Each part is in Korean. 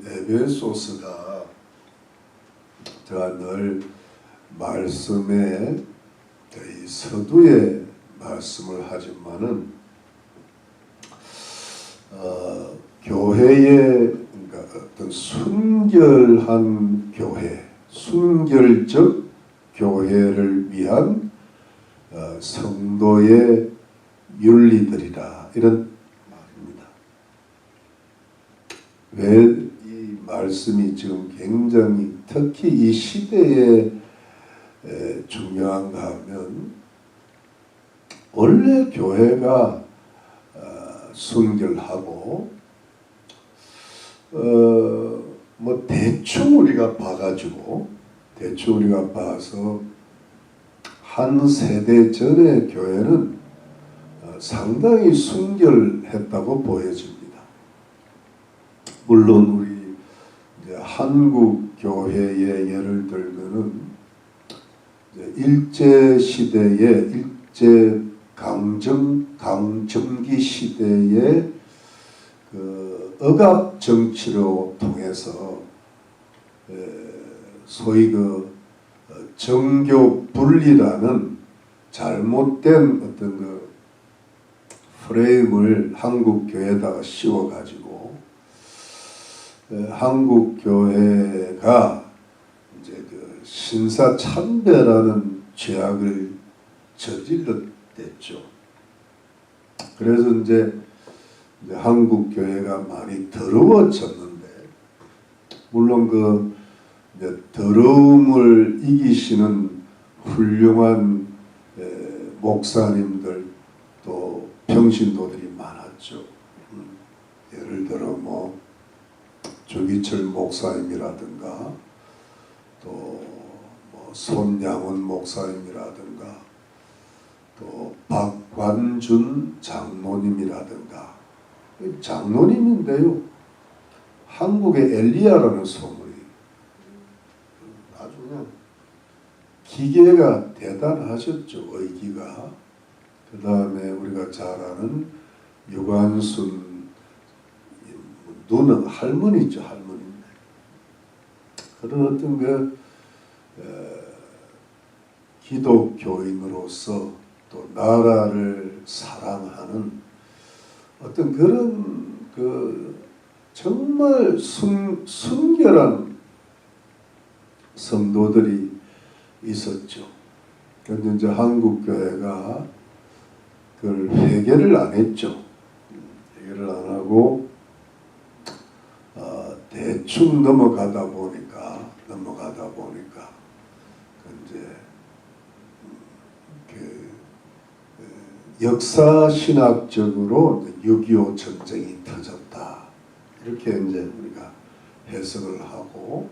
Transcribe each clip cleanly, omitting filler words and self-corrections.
에베소서가 제가 늘 말씀에 이 서두에 말씀을 하지만은 교회의 그러니까 어떤 순결한 교회, 순결적 교회를 위한 성도의 윤리들이라 이런 말입니다. 왜 이 말씀이 지금 굉장히 특히 이 시대에 중요한가 하면 원래 교회가 순결하고 뭐 대충 우리가 봐가지고 대충 우리가 봐서 한 세대 전의 교회는 상당히 순결했다고 보여집니다. 물론 우리 이제 한국 교회의 예를 들면은 일제 시대에 일제 강점기 시대에 그 억압 정치로 통해서 소위 그 정교 분리라는 잘못된 어떤 그 프레임을 한국 교회에다가 씌워가지고 한국 교회가 이제 그 신사참배라는 죄악을 저질렀댔죠. 그래서 이제 한국 교회가 많이 더러워졌는데, 물론 그 이제 더러움을 이기시는 훌륭한 목사님들 또 평신도들이 많았죠. 예를 들어 뭐 조기철 목사님이라든가 또 뭐 손양원 목사님이라든가 또 박관준 장로님이라든가, 장로님인데요, 한국의 엘리야라는 소문이 아주 그냥 기계가 대단하셨죠. 의기가. 그 다음에 우리가 잘 아는 유관순 누는 할머니죠. 할머니인데 그런 어떤 그 기독교인으로서 또 나라를 사랑하는 어떤 그런 그 정말 순결한 성도들이 있었죠. 그런데 이제 한국 교회가 그걸 회개를 안 했죠. 회개를 안 하고 대충 넘어가다 보니까 이제 역사 신학적으로 6.25 전쟁이 터졌다, 이렇게 이제 우리가 해석을 하고,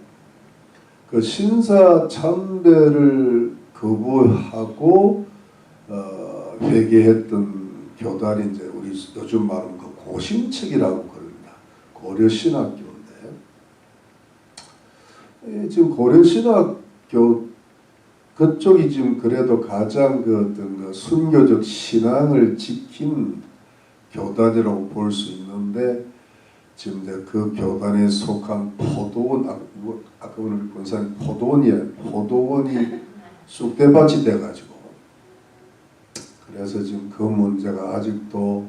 그 신사 참배를 거부하고 회개했던 교단이 이제 우리 요즘 말하는 그 고신측이라고 그럽니다. 고려신학교인데 지금 고려신학교 그쪽이 지금 그래도 가장 그 어떤 그 순교적 신앙을 지킨 교단이라고 볼 수 있는데, 지금 이제 그 교단에 속한 포도원, 아까 오늘 권사님 포도원이 쑥대밭이 돼가지고, 그래서 지금 그 문제가 아직도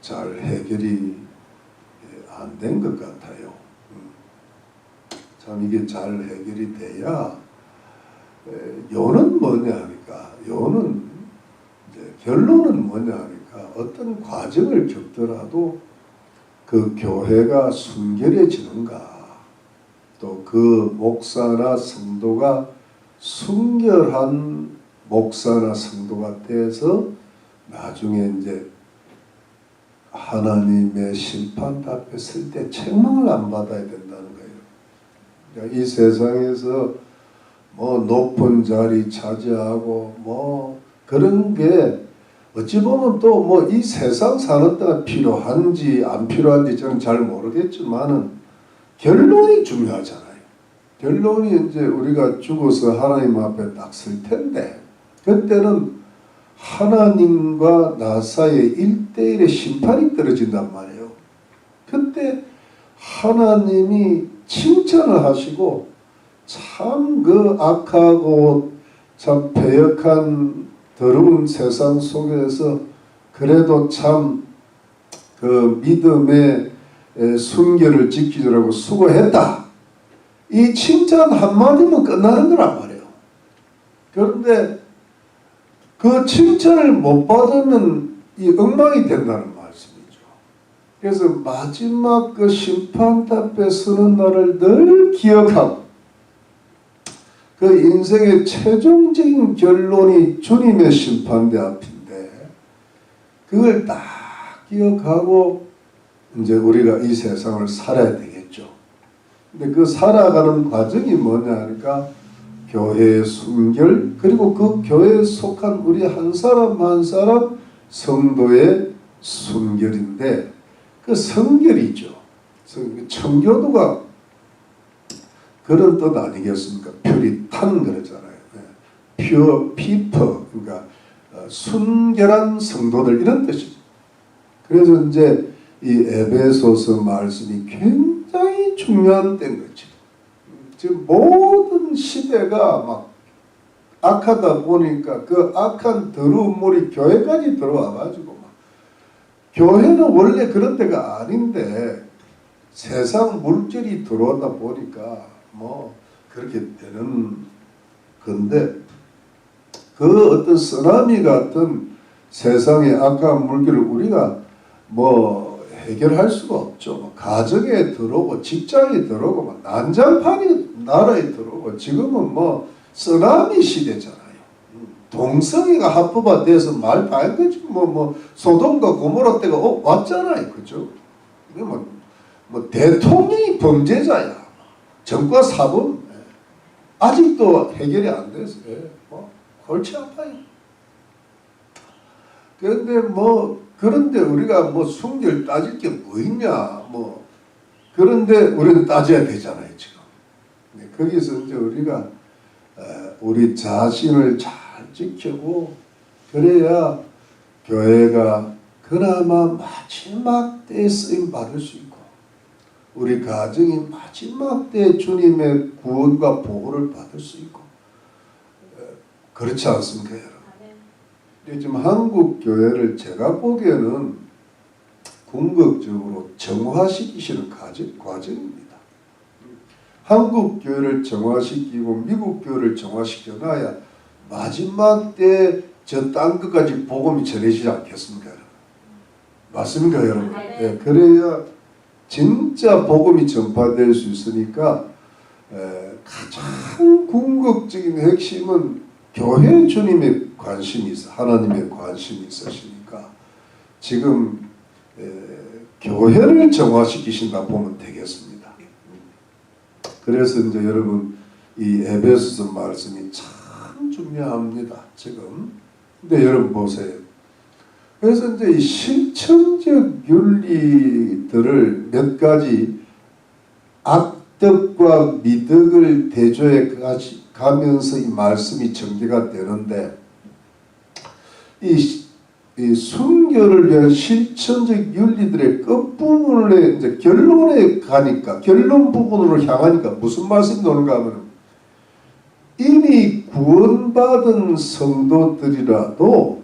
잘 해결이 안 된 것 같아요. 참 이게 잘 해결이 돼야, 요는 뭐냐 하니까, 요는 이제 결론은 뭐냐 하니까, 어떤 과정을 겪더라도 그 교회가 순결해지는가, 또 그 목사나 성도가 순결한 목사나 성도가 돼서 나중에 이제 하나님의 심판 앞에 설 때 책망을 안 받아야 된다는 거예요. 그러니까 이 세상에서 뭐 높은 자리 차지하고 뭐 그런 게 어찌 보면 또 뭐 이 세상 사는 데가 필요한지 안 필요한지 저는 잘 모르겠지만은 결론이 중요하잖아요. 결론이 이제 우리가 죽어서 하나님 앞에 딱 설 텐데, 그때는 하나님과 나 사이에 1대1의 심판이 떨어진단 말이에요. 그때 하나님이 칭찬을 하시고 참 그 악하고 참 패역한 더러운 세상 속에서 그래도 참 그 믿음의 순결을 지키느라고 수고했다. 이 칭찬 한마디면 끝나는 거란 말이에요. 그런데 그 칭찬을 못 받으면 이 엉망이 된다는 말씀이죠. 그래서 마지막 그 심판대 앞에 서는 날을 늘 기억하고 그 인생의 최종적인 결론이 주님의 심판대 앞인데 그걸 딱 기억하고 이제 우리가 이 세상을 살아야 되겠죠. 근데 그 살아가는 과정이 뭐냐 하니까 교회의 순결 그리고 그 교회에 속한 우리 한 사람 한 사람 성도의 순결인데 그 성결이죠. 청교도가 그런 뜻 아니겠습니까? 퓨리탄 그러잖아요. pure people 그러니까 순결한 성도들 이런 뜻이죠. 그래서 이제 이 에베소서 말씀이 굉장히 중요한 때인 거죠. 지금 모든 시대가 막 악하다 보니까 그 악한 더러운 물이 교회까지 들어와 가지고 막 교회는 원래 그런 데가 아닌데 세상 물질이 들어오다 보니까 뭐 그렇게 되는 건데 그 어떤 쓰나미 같은 세상의 악한 물질을 우리가 뭐 해결할 수가 없죠. 뭐 가정에 들어오고 직장에 들어오고 뭐 난장판이 나라에 들어오고 지금은 뭐 쓰나미 시대잖아요. 동성애가 합법화돼서 말 다 했겠지. 뭐 소돔과 고모라 때가 왔잖아요. 그죠? 이게 뭐 대통령이 범죄자야. 정과 사범 아직도 해결이 안 됐어요. 뭐 골치 아파요. 그런데 우리가 뭐 순결 따질 게 뭐 있냐 뭐 그런데 우리는 따져야 되잖아요 지금. 거기서 이제 우리가 우리 자신을 잘 지키고 그래야 교회가 그나마 마지막 때에 쓰임 받을 수 있고 우리 가정이 마지막 때에 주님의 구원과 보호를 받을 수 있고 그렇지 않습니까 여러분? 지금 한국 교회를 제가 보기에는 궁극적으로 정화시키시는 과정입니다. 한국 교회를 정화시키고 미국 교회를 정화시켜 놔야 마지막 때 저 땅 끝까지 복음이 전해지지 않겠습니까? 여러분? 맞습니까 여러분? 네, 그래야 진짜 복음이 전파될 수 있으니까 가장 궁극적인 핵심은 교회 주님의 관심이 있어 하나님의 관심이 있으시니까 지금 교회를 정화시키신다 보면 되겠습니다. 그래서 이제 여러분 이 에베소서 말씀이 참 중요합니다. 지금 근데 여러분 보세요. 그래서 이제 이 실천적 윤리들을 몇 가지 악덕과 미덕을 대조해 가면서 이 말씀이 전개가 되는데 이 순결을 위한 실천적 윤리들의 끝부분에 이제 결론에 가니까 결론 부분으로 향하니까 무슨 말씀이 나오는가 하면 이미 구원받은 성도들이라도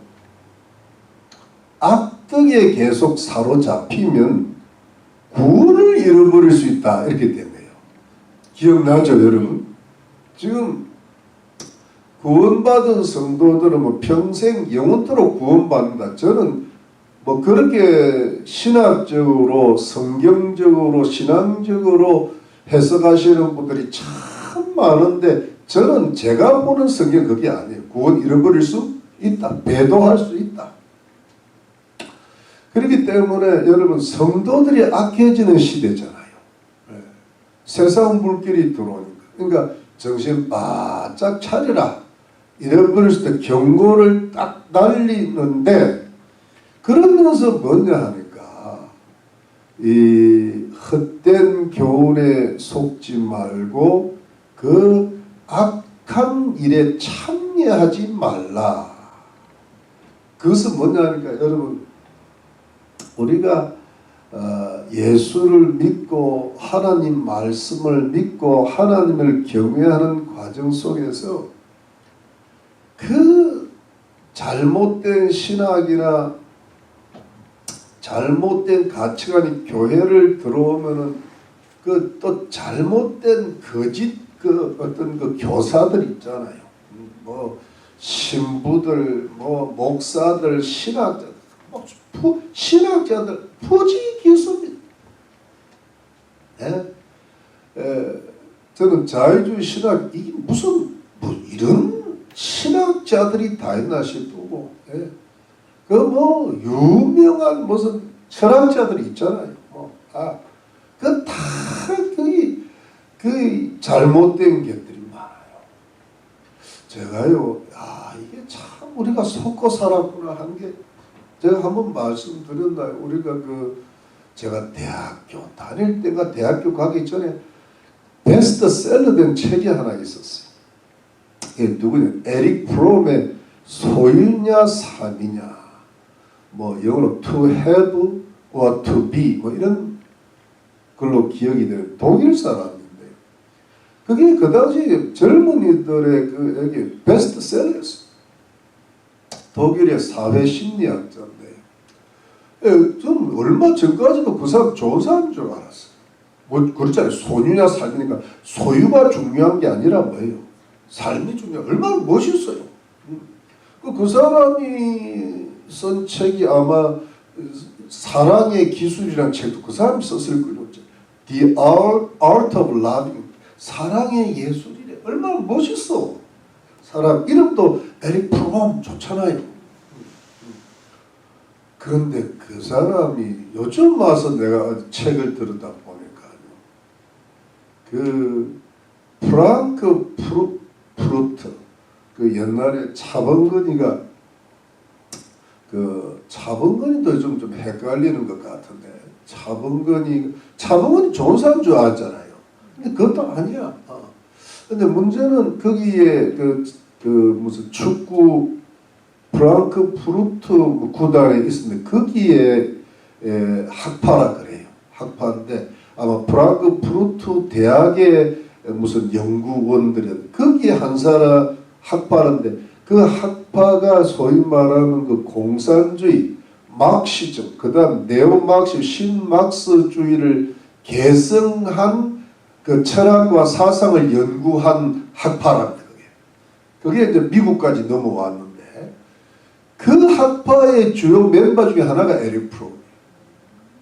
악덕에 계속 사로잡히면 구원을 잃어버릴 수 있다 이렇게 되네요. 기억나죠 여러분? 지금 구원받은 성도들은 뭐 평생 영원토록 구원받는다. 저는 뭐 그렇게 신학적으로 성경적으로 신앙적으로 해석하시는 분들이 참 많은데 저는 제가 보는 성경 그게 아니에요. 구원 잃어버릴 수 있다. 배도할 수 있다. 그렇기 때문에 여러분 성도들이 악해지는 시대잖아요. 세상 물길이 들어오니까. 그러니까 정신 바짝 차리라. 잃어버릴 때 경고를 딱 날리는데 그러면서 뭐냐 하니까 이 헛된 교훈에 속지 말고 그 악한 일에 참여하지 말라. 그것은 뭐냐 하니까 여러분 우리가 예수를 믿고 하나님 말씀을 믿고 하나님을 경외하는 과정 속에서 그 잘못된 신학이나 잘못된 가치관이 교회를 들어오면은 그 또 잘못된 거짓 그 어떤 그 교사들 있잖아요. 뭐 신부들, 뭐 목사들, 신학자들, 신학자들 부지 기수입니다. 저는 자유주의 신학 이게 무슨 뭐 이런 신학자들이 다 있나 싶고, 그 뭐 유명한 무슨 철학자들이 있잖아요. 그 잘못된 것들이 많아요. 제가요, 이게 참 우리가 속고 살았구나 한 게 제가 한번 말씀드렸나요? 우리가 제가 대학교 다닐 때가 대학교 가기 전에 베스트셀러된 책이 하나 있었어요. 이게 누구냐? 에릭 프롬의 소유냐 삶이냐, 뭐 영어로 to have or to be 뭐 이런 걸로 기억이 되는 독일 사람인데, 그게 그 당시 젊은이들의 여기 베스트셀러였어요. 독일의 사회 심리학자인데, 저는 얼마 전까지도 그 사람 좋은 사람인 줄 알았어요. 뭐 그렇잖아요. 소유냐 삶이니까 소유가 중요한 게 아니라 뭐예요? 삶이 중요해요. 얼마나 멋있어요. 그 사람이 쓴 책이 아마 사랑의 기술이라는 책도 그 사람이 썼을 거예요. The Art of Loving. 사랑의 예술이래. 얼마나 멋있어. 사람 이름도 에릭 프롬 좋잖아요. 그런데 그 사람이 요즘 와서 내가 책을 들었다 보니까요, 그 프랑크 프루트, 그 옛날에 차범근이가 차범근이도 좀 헷갈리는 것 같은데, 차범근이 좋은 사람 줄 알았잖아요. 근데 그것도 아니야. 근데 문제는 거기에 무슨 축구 프랑크 프루트 구단에 있었는데 거기에 학파라 그래요. 학파인데 아마 프랑크 프루트 대학의 무슨 연구원들은 거기에 한 사람 학파인데, 그 학파가 소위 말하는 그 공산주의, 막시즘, 그 다음 네오막시, 신막스주의를 개성한 그 철학과 사상을 연구한 학파랍니다. 그게 이제 미국까지 넘어왔는데, 그 학파의 주요 멤버 중에 하나가 에릭 프롬,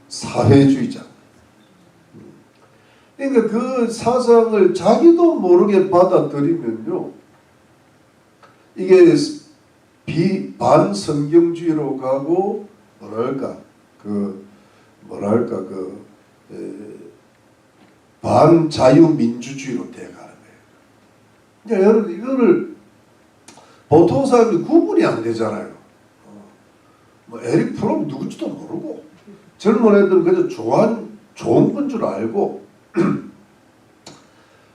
사회주의자. 그러니까 그 사상을 자기도 모르게 받아들이면요, 이게 반성경주의로 가고 반자유민주주의로 돼가는 거예요. 그러니까 여러분 이거를 보통 사람들이 구분이 안 되잖아요. 뭐 에릭 프롬 누군지도 모르고, 젊은 애들은 그저 좋은 건 줄 알고.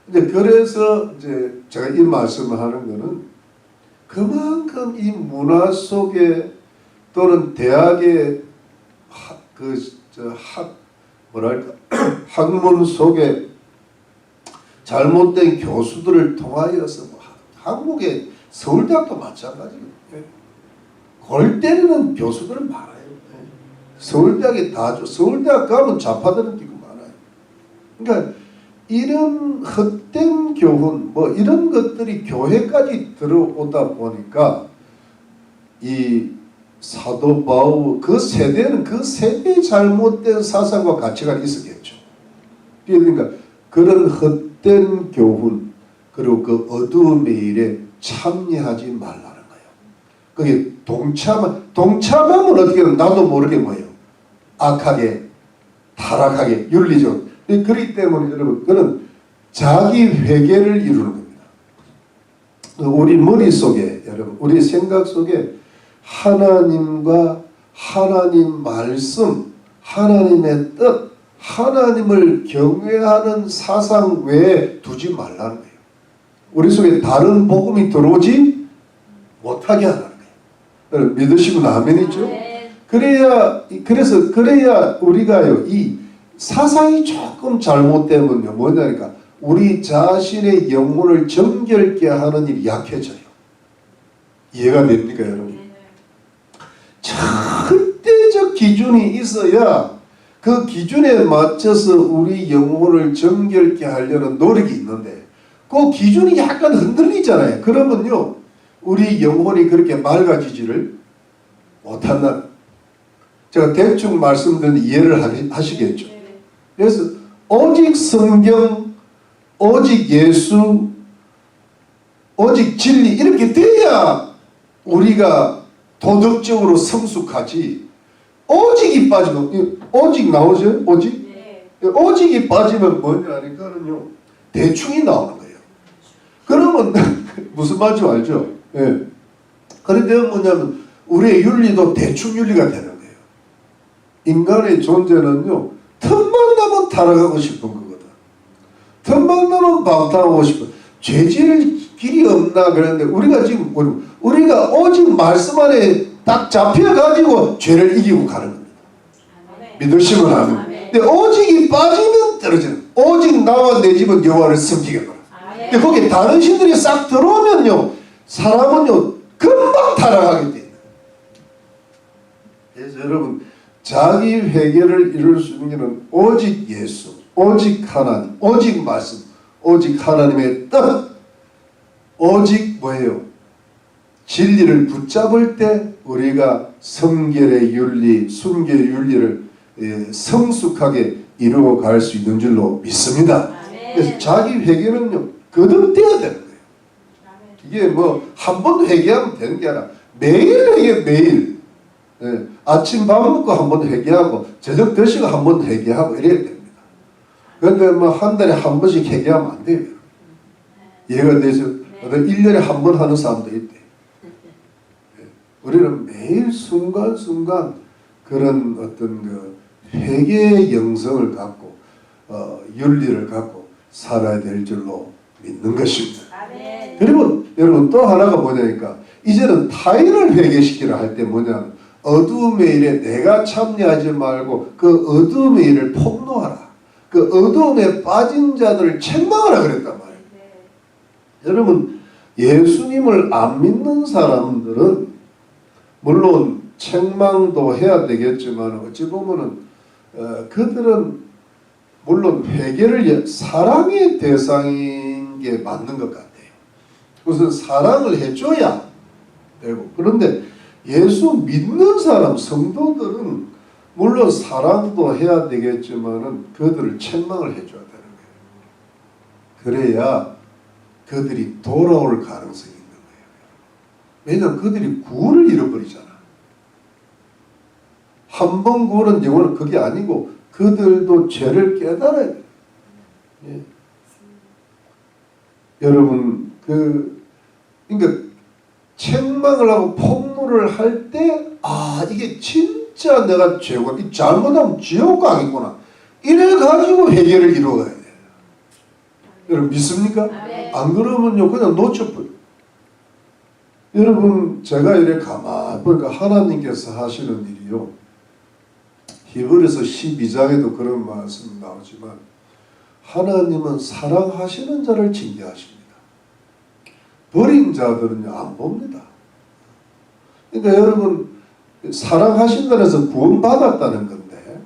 근데 그래서 이제 제가 이 말씀을 하는 거는, 그만큼 이 문화 속에 또는 대학의 학문 속에 잘못된 교수들을 통하여서 한국의 서울대학도 마찬가지예요. 골 때리는 교수들은 많아요. 서울대학 가면 좌파들은 끼고 많아요. 그러니까 이런 헛된 교훈, 뭐 이런 것들이 교회까지 들어오다 보니까 이 사도 바울 그 세대는 그 세대의 잘못된 사상과 가치가 있었겠죠. 그러니까 그런 헛된 교훈, 그리고 그 어두움의 일에 참여하지 말라는 거예요. 그게 동참하면 어떻게 하면 나도 모르게 뭐예요? 악하게, 타락하게, 윤리적. 그렇기 때문에 여러분, 그는 자기 회개를 이루는 겁니다. 우리 머릿속에, 여러분, 우리 생각 속에 하나님과 하나님 말씀, 하나님의 뜻, 하나님을 경외하는 사상 외에 두지 말라는 거예요. 우리 속에 다른 복음이 들어오지 못하게 하는 거예요. 믿으시면 아멘이죠? 그래야 우리가요, 이 사상이 조금 잘못되면요 뭐냐니까 우리 자신의 영혼을 정결케 하는 일이 약해져요. 이해가 됩니까 여러분? 절대적 기준이 있어야 그 기준에 맞춰서 우리 영혼을 정결케 하려는 노력이 있는데 그 기준이 약간 흔들리잖아요. 그러면요 우리 영혼이 그렇게 맑아지지를 못한다. 제가 대충 말씀드린 이해를 하시겠죠. 그래서 오직 성경, 오직 예수, 오직 진리 이렇게 돼야 우리가 도덕적으로 성숙하지. 오직이 빠지면 오직 나오죠? 오직? 네. 오직이 빠지면 뭐냐니까는요 대충이 나오는 거예요. 그러면 무슨 말인지 알죠? 예. 그런데 뭐냐면 우리의 윤리도 대충 윤리가 되는 거예요. 인간의 존재는요 틈만 나면 타락하고 싶은 거거든. 틈만 나면 방탕하고 싶은. 죄 지을 길이 없나 그랬는데 우리가 지금 우리가 오직 말씀 안에 딱 잡혀가지고 죄를 이기고 가는 겁니다. 믿으시면 아멘. 근데 오직이 빠지면 떨어지는. 오직 나와 내 집은 여호와를 섬기겠노라. 근데 거기 다른 신들이 싹 들어오면요 사람은요 금방 타락하게 돼요. 그래서 여러분 자기 회개를 이룰 수 있는 길은 오직 예수, 오직 하나님, 오직 말씀, 오직 하나님의 뜻, 오직 뭐예요? 진리를 붙잡을 때 우리가 성결의 윤리, 순결의 윤리를 성숙하게 이루어 갈 수 있는 줄로 믿습니다. 그래서 자기 회개는요 거듭돼야 되는 거예요. 이게 뭐 한 번 회개하면 되는 게 아니라 매일 회개 매일. 예, 아침 밥 먹고 한 번 회개하고 저녁 드시고 한 번 회개하고 이래야 됩니다. 그런데 뭐 한 달에 한 번씩 회개하면 안 돼요. 이해가 되죠? 1년에 한 번 하는 사람도 있대. 예, 우리는 매일 순간순간 그런 어떤 그 회개의 영성을 갖고 윤리를 갖고 살아야 될 줄로 믿는 것입니다. 그리고 여러분 또 하나가 뭐냐니까 이제는 타인을 회개시키라 할 때 뭐냐면 어두움의 일에 내가 참여하지 말고 그 어두움의 일을 폭로하라. 그 어두움에 빠진 자들을 책망하라 그랬단 말이에요. 여러분 예수님을 안 믿는 사람들은 물론 책망도 해야 되겠지만 어찌 보면은 그들은 물론 회개를 사랑의 대상인 게 맞는 것 같아요. 우선 사랑을 해줘야 되고 그런데 예수 믿는 사람 성도들은 물론 사랑도 해야 되겠지만은 그들을 책망을 해줘야 되는 거예요. 그래야 그들이 돌아올 가능성이 있는 거예요. 왜냐하면 그들이 구원을 잃어버리잖아. 한 번 구원은 영원은 그게 아니고 그들도 죄를 깨달아야 돼요. 예. 여러분 그러니까 책망을 하고 폭로를 할 때 이게 진짜 내가 죄가 잘못하면 지옥 가겠구나 이래가지고 해결을 이루어가야 돼요. 여러분 믿습니까? 안 그러면요 그냥 놓쳐버려요. 여러분 제가 이래 가만히 보니까 하나님께서 하시는 일이요 히브리서 12장에도 그런 말씀 나오지만 하나님은 사랑하시는 자를 징계하십니다. 버린 자들은요 안 봅니다. 그러니까 여러분 사랑하신다는 해서 구원받았다는 건데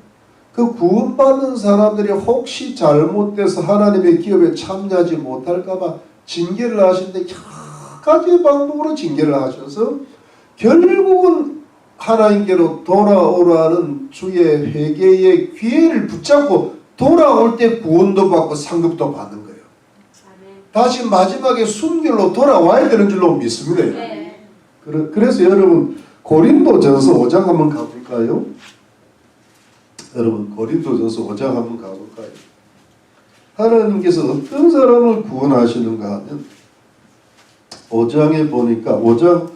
그 구원받는 사람들이 혹시 잘못돼서 하나님의 기업에 참여하지 못할까 봐 징계를 하시는데 여러 가지 방법으로 징계를 하셔서 결국은 하나님께로 돌아오라는 주의 회개의 기회를 붙잡고 돌아올 때 구원도 받고 상급도 받는 거예요. 다시 마지막에 순결로 돌아와야 되는 줄로 믿습니다. 네. 그래서 여러분 고린도전서 5장 한번 가볼까요? 여러분 고린도전서 5장 한번 가볼까요? 하나님께서 어떤 사람을 구원하시는가 하면 5장에 보니까 5장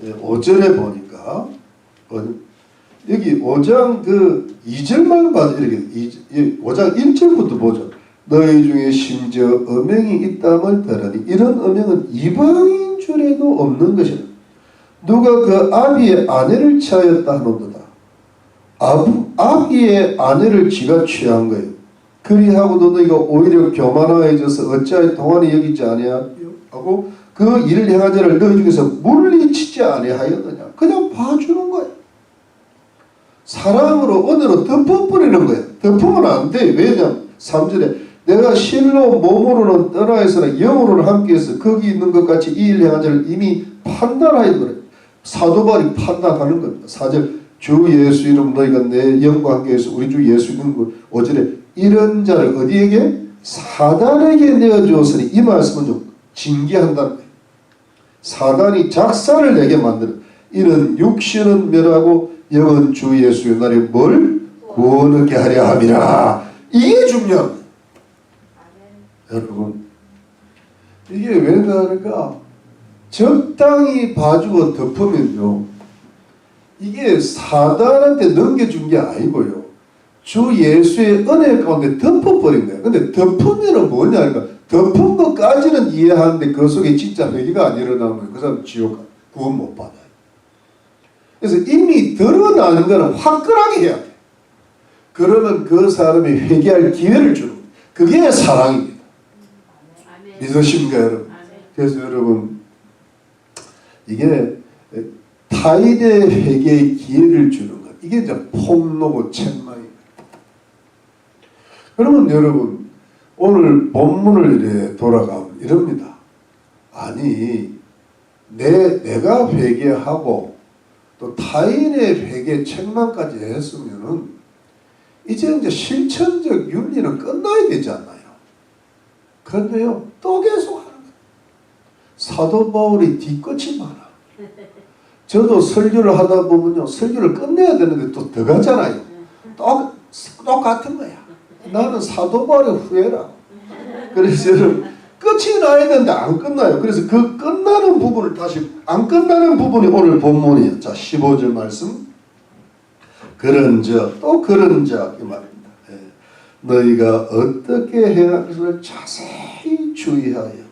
5절에 보니까 여기 5장 그 2절만 봐도 이렇게 5장 1절부터 보죠. 너희 중에 심지어 음행이 있다면 더라니 이런 음행은 이방인 줄에도 없는 것이라. 누가 그 아비의 아내를 취하였다 하노도다. 아비의 아내를 지가 취한 거예요. 그리하고도 너희가 오히려 교만하여져서 어찌하여 동안이 여기지 아니하고 그 일을 행한 자를 너희 중에서 물리치지 아니하였느냐. 그냥 봐주는 거예요. 사랑으로 은혜로 덮어버리는 거예요. 덮으면 안 돼. 왜냐하면 3절에 내가 실로 몸으로는 떠나서는 영으로는 함께해서 거기 있는 것 같이 이 일 행한 자를 이미 판단하였노라. 사도 바울이 판단하는 겁니다. 4절 주 예수 이름 너희가 내 영과 함께해서 우리 주 예수 이름 5절에 이런 자를 어디에게? 사단에게 내어주었으니 이 말씀은 좀 징계한다는 거예요. 사단이 작사를 내게 만드는 이는 육신은 멸하고 영은 주 예수의 날에 뭘? 구원하게 하려 함이라. 이게 중요한 거예요. 여러분 이게 왜 다를까? 적당히 봐주고 덮으면요 이게 사단한테 넘겨준 게 아니고요 주 예수의 은혜 가운데 덮어버린 거예요. 근데 덮으면은 뭐냐 그러니까 덮은 것까지는 이해하는데 그 속에 진짜 회개가 안 일어나면 그 사람 지옥 가 구원 못 받아요. 그래서 이미 드러나는 거는 화끈하게 해야 돼. 그러면 그 사람이 회개할 기회를 주는 거예요. 그게 사랑입니다. 믿으십니까 여러분? 그래서 여러분 이게 타인의 회개의 기회를 주는 것 이게 이제 폭로고 책망입니다. 그러면 여러분 오늘 본문을 이래 돌아가면 이럽니다. 아니 내가 회개하고 또 타인의 회개 책망까지 했으면은 이제 실천적 윤리는 끝나야 되지 않나요? 그런데요 또 계속 하는 거예요. 사도 바울이 뒤끝이 많아. 저도 설교를 하다 보면요 설교를 끝내야 되는데 또 더 가잖아요. 똑같은 거야. 나는 사도 바울의 후예라. 그래서 여러분 끝이 나야 되는데 안 끝나요. 그래서 그 끝나는 부분을 다시 안 끝나는 부분이 오늘 본문이에요. 자 15절 말씀 그런즉 또 그런즉 이 말입니다. 너희가 어떻게 행할 것을 자세히 주의하여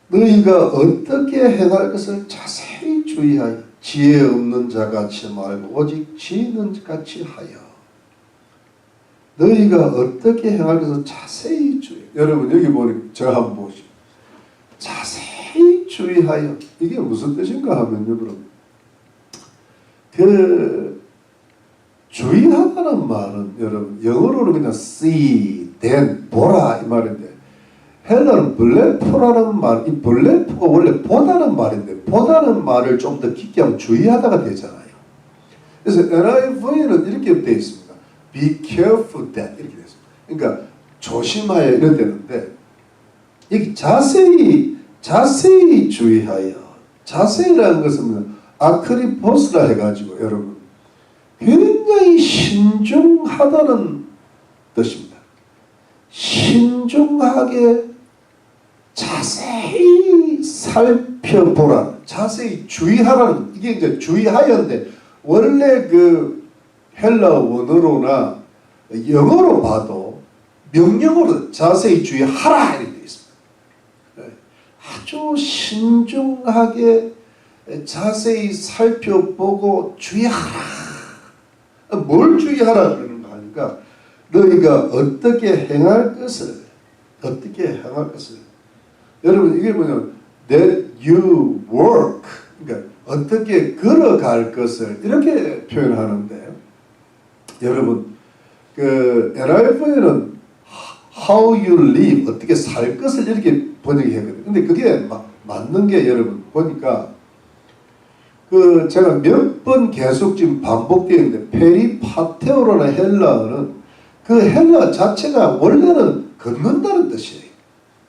너희가 어떻게 행할 것을 자세히 주의하여 지혜 없는 자같이 말고 오직 지혜 있는 자같이 하여 너희가 어떻게 행할 것을 자세히 주의하여 여러분 여기 보니 저 한번 보시죠. 자세히 주의하여 이게 무슨 뜻인가 하면 여러분 그 주의하다는 말은 여러분 영어로는 그냥 see, then, 보라 이 말인데 헬라는 블레포라는 말, 이 블레포가 원래 보다는 말인데 보다는 말을 좀 더 깊게 하면 주의하다가 되잖아요. 그래서 NIV는 이렇게 되어 있습니다. Be careful that 이렇게 되어 있습니다. 그러니까 조심하여 이렇게 되는데 이게 자세히 주의하여 자세히라는 것은 아크리포스라 해가지고 여러분 굉장히 신중하다는 뜻입니다. 신중하게 자세히 살펴보라. 자세히 주의하라는 이게 이제 주의하여인데 원래 그 헬라 원어로나 영어로 봐도 명령어로 자세히 주의하라 이렇게 되어 있습니다. 아주 신중하게 자세히 살펴보고 주의하라. 뭘 주의하라 그러는 거 하니까 너희가 어떻게 행할 것을 여러분 이게 뭐냐면 that you work 그러니까 어떻게 걸어갈 것을 이렇게 표현하는데 여러분 그 NIV에는 how you live 어떻게 살 것을 이렇게 번역했거든요. 근데 그게 맞는 게 여러분 보니까 그 제가 몇 번 계속 지금 반복되어 있는데 페리파테오라는 헬라어는 그 헬라 자체가 원래는 걷는다는 뜻이에요.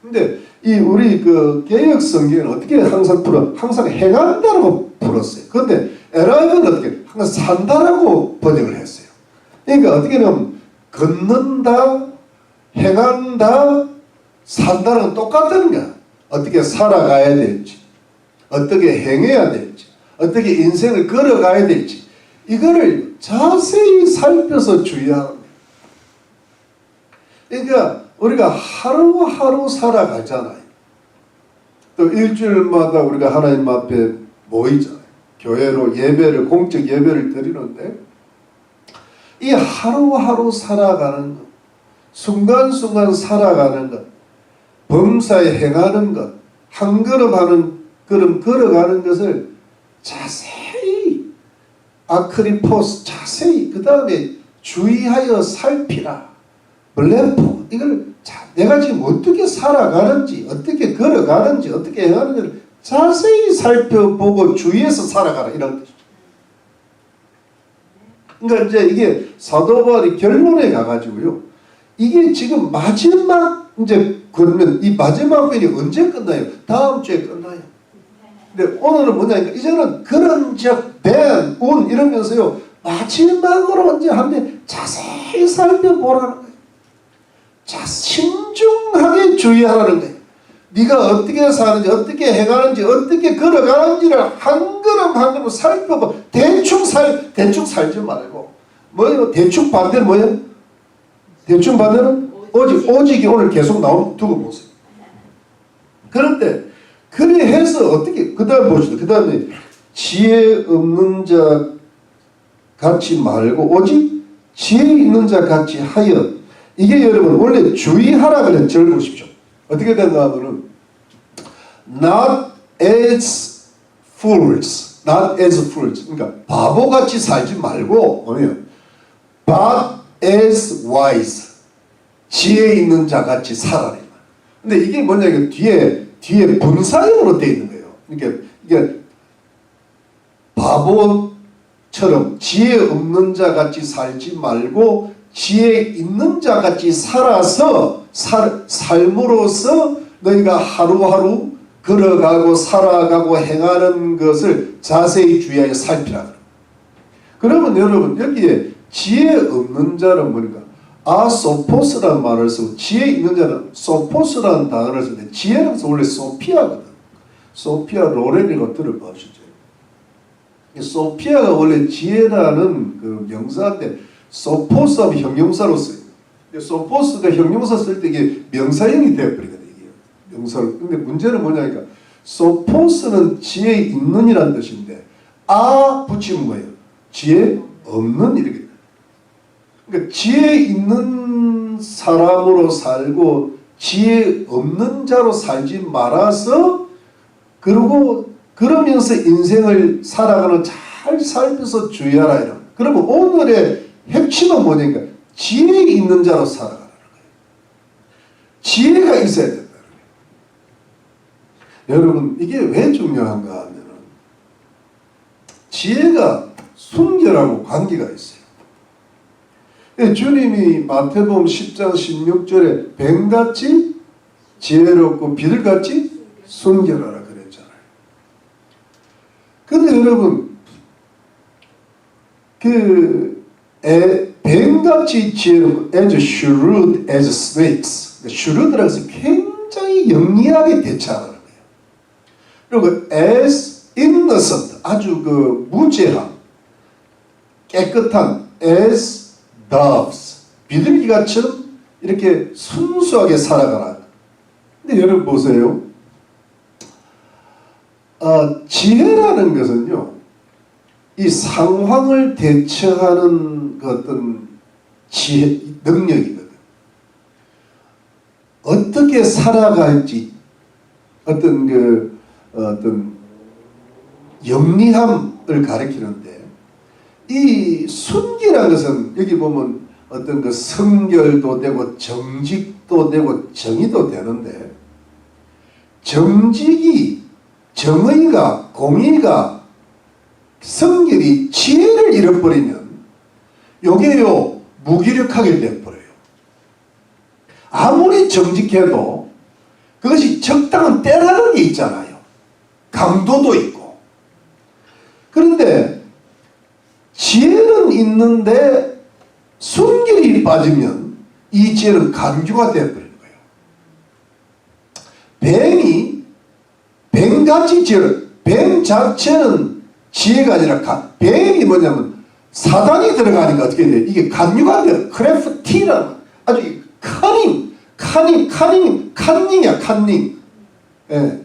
근데 이 우리 그 개역 성경은 어떻게 항상 항상 행한다라고 풀었어요. 그런데 NIV는 어떻게 항상 산다라고 번역을 했어요. 그러니까 어떻게 하면 걷는다, 행한다, 산다는 건 똑같은 거야. 어떻게 살아가야 될지, 어떻게 행해야 될지, 어떻게 인생을 걸어가야 될지 이거를 자세히 살펴서 주의하는 거예요. 그러니까 우리가 하루하루 살아가잖아요. 또 일주일마다 우리가 하나님 앞에 모이잖아요. 교회로 예배를 공적 예배를 드리는데 이 하루하루 살아가는 것, 순간순간 살아가는 것, 범사에 행하는 것, 한 걸음 걸어가는 것을 자세히 아크리포스 자세히 그 다음에 주의하여 살피라. 블레포 이걸 내가 지금 어떻게 살아가는지 어떻게 걸어가는지 어떻게 행하는지를 자세히 살펴보고 주의해서 살아가라 이런 뜻이죠. 그러니까 이제 이게 사도 바울이 결론에 가가지고요. 이게 지금 마지막 이제 그러면 이 마지막 편이 언제 끝나요? 다음 주에 끝나요. 근데 오늘은 뭐냐니까 이제는 그런 적, 된, 운 이러면서요. 마지막으로 이제 한번 자세히 살펴보라는 거예요. 자, 신중하게 주의하라는 거예요. 네가 어떻게 사는지, 어떻게 행하는지, 어떻게 걸어가는지를 한 걸음 한 걸음 살펴봐. 대충 살지 말고. 뭐예요? 대충 반대는 뭐예요? 대충 반대는 오직이 오늘 계속 두고 보세요. 그런데 그래 해서 어떻게 그 다음 보시죠. 그 다음에 지혜 없는 자 같이 말고 오직 지혜 있는 자 같이 하여. 이게 여러분 원래 주의하라 그래. 절 보십시오. 어떻게 된가 하면은 not as fools, not as fools. 그러니까 바보같이 살지 말고 뭐예요? but as wise. 지혜 있는 자 같이 살아라. 근데 이게 뭐냐 이게 뒤에 분사형으로 되어 있는 거예요. 그러니까 이게 바보처럼 지혜 없는 자 같이 살지 말고 지혜 있는 자 같이 살아서 삶으로써 너희가 하루하루 걸어가고 살아가고 행하는 것을 자세히 주의하여 살피라. 그러면 여러분 여기에 지혜 없는 자는 뭐니까 아소포스라는 말을 쓰고 지혜 있는 자는 소포스라는 단어를 쓰는데 지혜는 원래 소피아거든. 소피아 로렌이라고 들어보시죠. 소피아가 원래 지혜라는 그 명사인데 소포스하면 형용사로 써요. 소포스가 형용사 쓸 때 이게 명사형이 되어버리거든요. 명사로. 근데 문제는 뭐냐니까 소포스는 지혜 있는이란 뜻인데 붙이면 뭐예요? 지혜 없는 이렇게. 그러니까 지혜 있는 사람으로 살고 지혜 없는 자로 살지 말아서 그러면서 인생을 살아가는 잘 살펴서 주의하라 이런. 그러면 오늘의 핵심은 뭐냐니까 지혜 있는 자로 살아가는 거예요. 지혜가 있어야 된다는 거예요. 여러분 이게 왜 중요한가 하면은 지혜가 순결하고 관계가 있어요. 주님이 마태복음 10장 16절에 뱀같이 지혜롭고 비둘같이 순결하라 그랬잖아요. 근데 여러분 뱀같이 지혜롭고 as shrewd as snakes. shrewd라고 해서 굉장히 영리하게 대처하는 거예요. 그리고 as innocent 아주 무죄한 깨끗한 as doves 비둘기같처럼 이렇게 순수하게 살아가라. 근데 여러분 보세요. 지혜라는 것은요. 이 상황을 대처하는 그 어떤 지혜, 능력이거든. 어떻게 살아갈지 어떤 영리함을 가리키는데 이 순기라는 것은 여기 보면 어떤 성결도 되고 정직도 되고 정의도 되는데 정직이 정의가 공의가 성결이 지혜를 잃어버리면 요게요 무기력하게 되어버려요. 아무리 정직해도 그것이 적당한 때라는 게 있잖아요. 강도도 있고. 그런데 지혜는 있는데 순결이 빠지면 이 지혜는 간주가 되어버리는 거예요. 뱀같이 지혜를 뱀 자체는 지혜가 아니라 뱀이 뭐냐면 사단이 들어가니까 어떻게 돼요? 이게 간유가 돼요. 크래프티라는 아주 카닝이야. 예.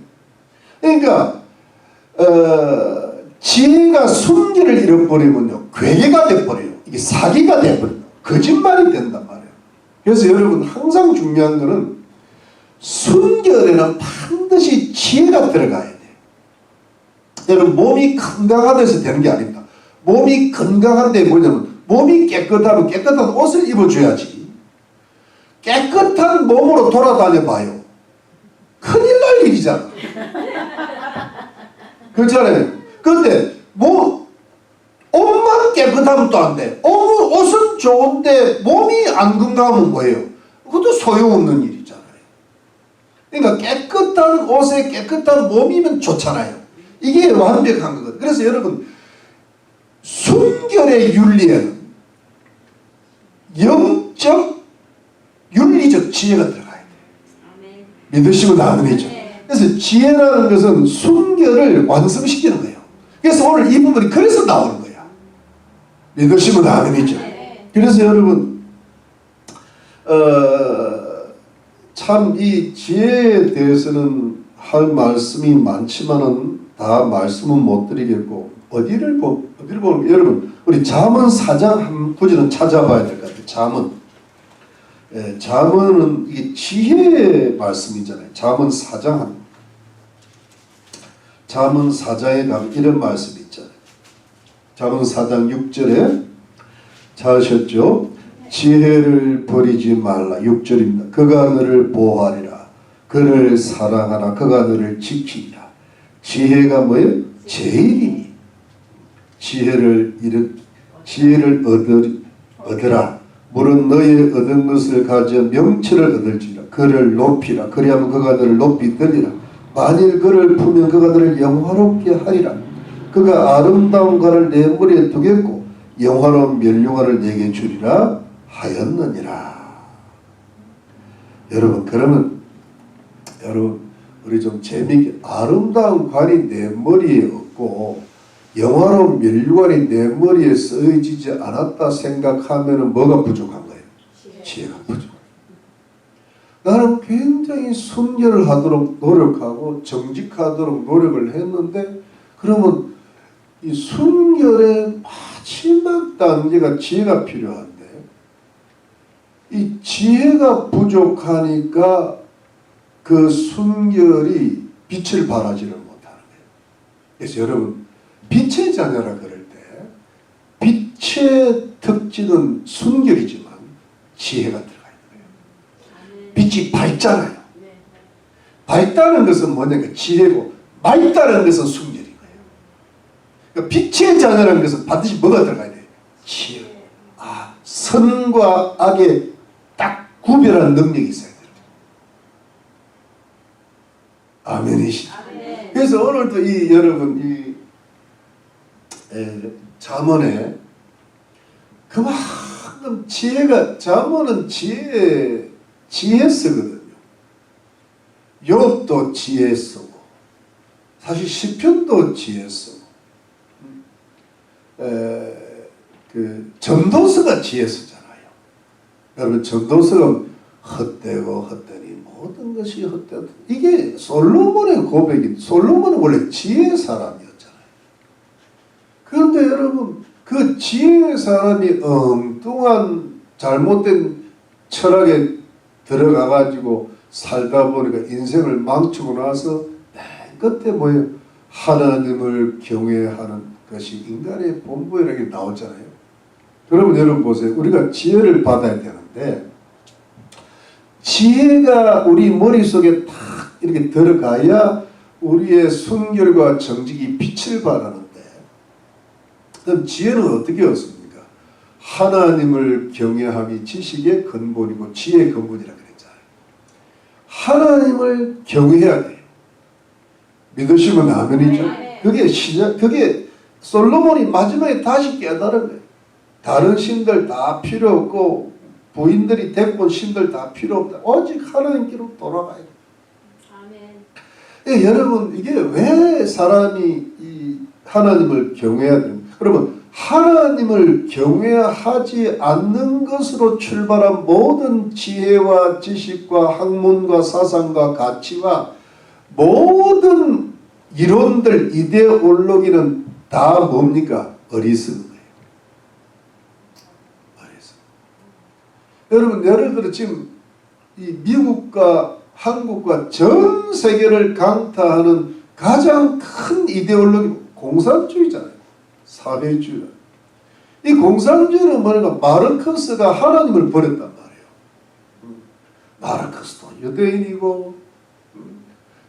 그러니까 지혜가 순기를 잃어버리면요, 괴계가 돼버려요. 이게 사기가 돼버려요. 거짓말이 된단 말이에요. 그래서 여러분 항상 중요한 거는 순결에는 반드시 지혜가 들어가야 돼요. 여러분 몸이 건강하돼서 되는 게 아닙니다. 몸이 건강한데 뭐냐면 몸이 깨끗하면 깨끗한 옷을 입어줘야지. 깨끗한 몸으로 돌아다녀 봐요. 큰일 날 일이잖아. 그렇잖아요. 그런데 뭐 옷만 깨끗하면 또 안 돼. 옷은 좋은데 몸이 안 건강하면 뭐예요? 그것도 소용없는 일이잖아요. 그러니까 깨끗한 옷에 깨끗한 몸이면 좋잖아요. 이게 완벽한 거거든요. 그래서 여러분 순결의 윤리에는 영적 윤리적 지혜가 들어가야 돼요. 믿으시고 아멘이죠. 그래서 지혜라는 것은 순결을 완성시키는 거예요. 그래서 오늘 이 부분이 그래서 나오는 거야. 믿으시고 아멘이죠. 그래서 여러분 참 이 지혜에 대해서는 할 말씀이 많지만은 다 말씀은 못 드리겠고 어디를 보는 여러분 우리 잠언 4장 한 구절은 찾아봐야 될 것 같아요. 잠언은 이게 지혜의 말씀이잖아요. 잠언 4장에 가면 이런 말씀이 있잖아요. 잠언 4장 6절에 찾으셨죠? 지혜를 버리지 말라. 6절입니다. 그가 너를 보호하리라. 그를 사랑하라. 그가 너를 지키리라. 지혜가 뭐예요? 제일이니. 지혜를 얻으라. 물은 너의 얻은 것을 가져 명철을 얻을지라. 그를 높이라. 그리하면 그가 너를 높이 들리라. 만일 그를 품으면 그가 너를 영화롭게 하리라. 그가 아름다운 관을 내 머리에 두겠고 영화로운 면류관을 내게 주리라 하였느니라. 여러분 그러면 우리 좀 재미있게 아름다운 관이 내 머리에 없고 영화로운 면류관이 내 머리에 쓰여지지 않았다 생각하면 뭐가 부족한 거예요? 지혜가 부족. 나는 굉장히 순결을 하도록 노력하고 정직하도록 노력을 했는데 그러면 이 순결의 마지막 단계가 지혜가 필요한데 이 지혜가 부족하니까 그 순결이 빛을 발하지를 못하는 거예요. 그래서 여러분 빛의 자녀라 그럴 때 빛의 특징은 순결이지만 지혜가 들어가 있는 거예요. 빛이 밝잖아요. 밝다는 것은 뭐냐면 지혜고 맑다는 것은 순결인 거예요. 그러니까 빛의 자녀라는 것은 반드시 뭐가 들어가야 돼요? 지혜. 선과 악의 딱 구별하는 능력이 있어야 돼요. 아멘이시죠. 그래서 오늘도 여러분 잠언에 그만큼 잠언은 지혜 쓰거든요. 욥도 지혜 쓰고 사실 시편도 지혜 쓰고 전도서가 지혜 쓰잖아요. 여러분 전도서가 헛되고 헛되니 모든 것이 헛되다. 이게 솔로몬의 고백이 솔로몬은 원래 지혜의 사람이었잖아요. 그런데 여러분 그 지혜의 사람이 엉뚱한 잘못된 철학에 들어가가지고 살다 보니까 인생을 망치고 나서 맨 끝에 뭐예요? 하나님을 경외하는 것이 인간의 본보이라는 게 나오잖아요. 그러면 여러분 보세요. 우리가 지혜를 받아야 되는데 지혜가 우리 머릿속에 딱 이렇게 들어가야 우리의 순결과 정직이 빛을 발하는데 그럼 지혜는 어떻게 얻습니까? 하나님을 경외함이 지식의 근본이고 지혜의 근본이라 그랬잖아요. 하나님을 경외해야 돼요. 믿으시면 아멘이죠. 그게 솔로몬이 마지막에 다시 깨달은 거예요. 다른 신들 다 필요 없고 부인들이 데리고 신들 다 필요 없다. 오직 하나님께로 돌아가야 돼요. 아멘. 여러분 이게 왜 사람이 이 하나님을 경외해야 됩니까? 그러면 하나님을 경외하지 않는 것으로 출발한 모든 지혜와 지식과 학문과 사상과 가치와 모든 이론들, 이데올로기는 다 뭡니까? 어리석은 거예요. 여러분, 예를 들어 지금 이 미국과 한국과 전 세계를 강타하는 가장 큰 이데올로기 공산주의잖아요. 사회주의. 이 공산주의는 뭐냐면 마르크스가 하나님을 버렸단 말이에요. 마르크스도 유대인이고,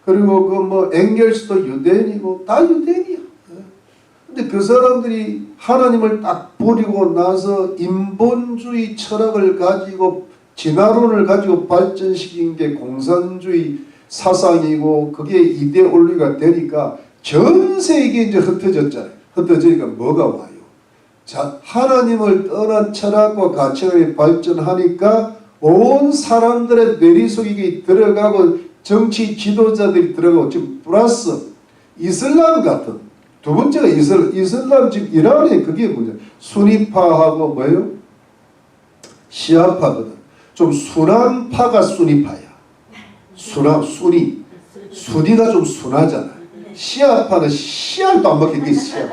그리고 그 뭐 엥겔스도 유대인이고, 다 유대인이야. 근데 그 사람들이 하나님을 딱 버리고 나서 인본주의 철학을 가지고 진화론을 가지고 발전시킨 게 공산주의 사상이고, 그게 이데올로기가 되니까 전 세계에 이제 흩어졌잖아요. 흩어지니까 뭐가 와요? 자, 하나님을 떠난 철학과 가치관이 발전하니까 온 사람들의 뇌리 속에 들어가고 정치 지도자들이 들어가고, 지금 플러스 이슬람 같은, 두 번째가 이슬람 지금 이란에 그게 뭐냐, 수니파하고 뭐예요? 시아파거든. 좀 순한파가 수니파야. 순이가 좀 순하잖아. 시아파는 씨알도 안 먹힌 게 시아.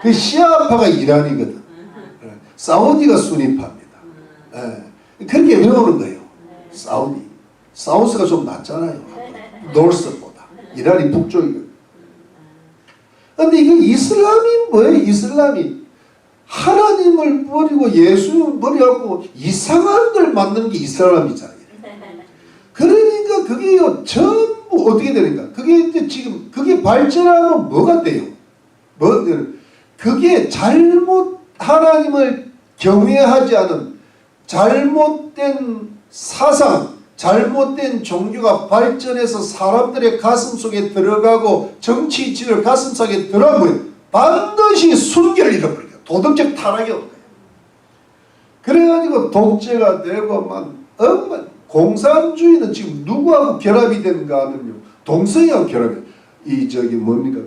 그 시아파가 이란이거든. 사우디가 수니파입니다. 그렇게 외우는 거예요. 사우스가 좀 낫잖아요. 노스보다. 이란이 북쪽이거든. 근데 이게 이슬람이 뭐예요? 이슬람이 하나님을 버리고 예수님을 버리고 이상한 걸 만드는 게 이슬람이잖아요. 그러니까 그게요, 전부 어떻게 되니까? 그게 이제 지금, 그게 발전하면 뭐가 돼요? 그게 하나님을 경외하지 않은 잘못된 사상, 잘못된 종교가 발전해서 사람들의 가슴 속에 들어가고 정치 지를 가슴 속에 들어가면 반드시 순결을 잃어버려요. 도덕적 타락이 오는 거예요. 그래가지고 독재가 되고 막 공산주의는 지금 누구하고 결합이 되는가 하면요, 동성애하고 결합이. 뭡니까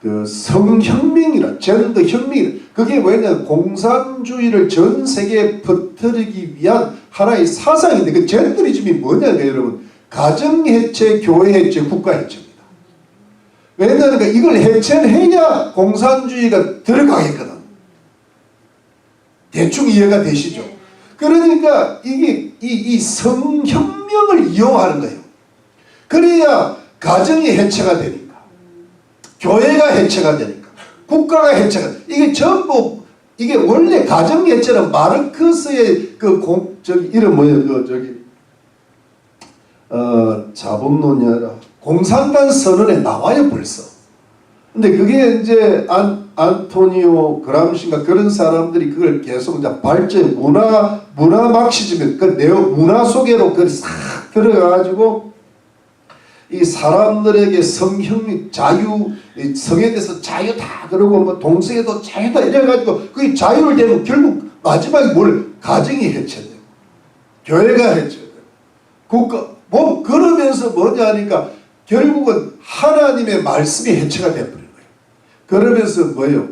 그 성혁명이라, 젠더 혁명이라. 그게 왜냐면 공산주의를 전 세계에 퍼뜨리기 위한 하나의 사상인데, 그 젠더리즘이 뭐냐면 여러분, 가정 해체, 교회 해체, 국가 해체입니다. 왜냐하니까 이걸 해체를 해야 공산주의가 들어가겠거든. 대충 이해가 되시죠? 그러니까 이게 이 성혁명을 이용하는 거예요. 그래야 가정이 해체가 되니까, 교회가 해체가 되니까, 국가가 해체가 되니까. 이게 전부, 이게 원래 가정 해체는 마르크스의 이름 뭐예요? 자본론이 아니라 공산당 선언에 나와요, 벌써. 근데 그게 이제 안토니오 그람시인가 그런 사람들이 그걸 계속 이제 발전, 문화 막시즘에, 그 문화 속에로 그걸 싹 들어가가지고 이 사람들에게 성혁명, 자유, 성에 대해서 자유다, 그러고 뭐 동성애도 자유다 이래가지고 그 자유를 되면 결국 마지막에 가정이 해체돼요. 교회가 해체돼요. 국가, 뭐 그러면서 뭐냐 하니까 결국은 하나님의 말씀이 해체가 되어버린 거예요. 그러면서 뭐예요?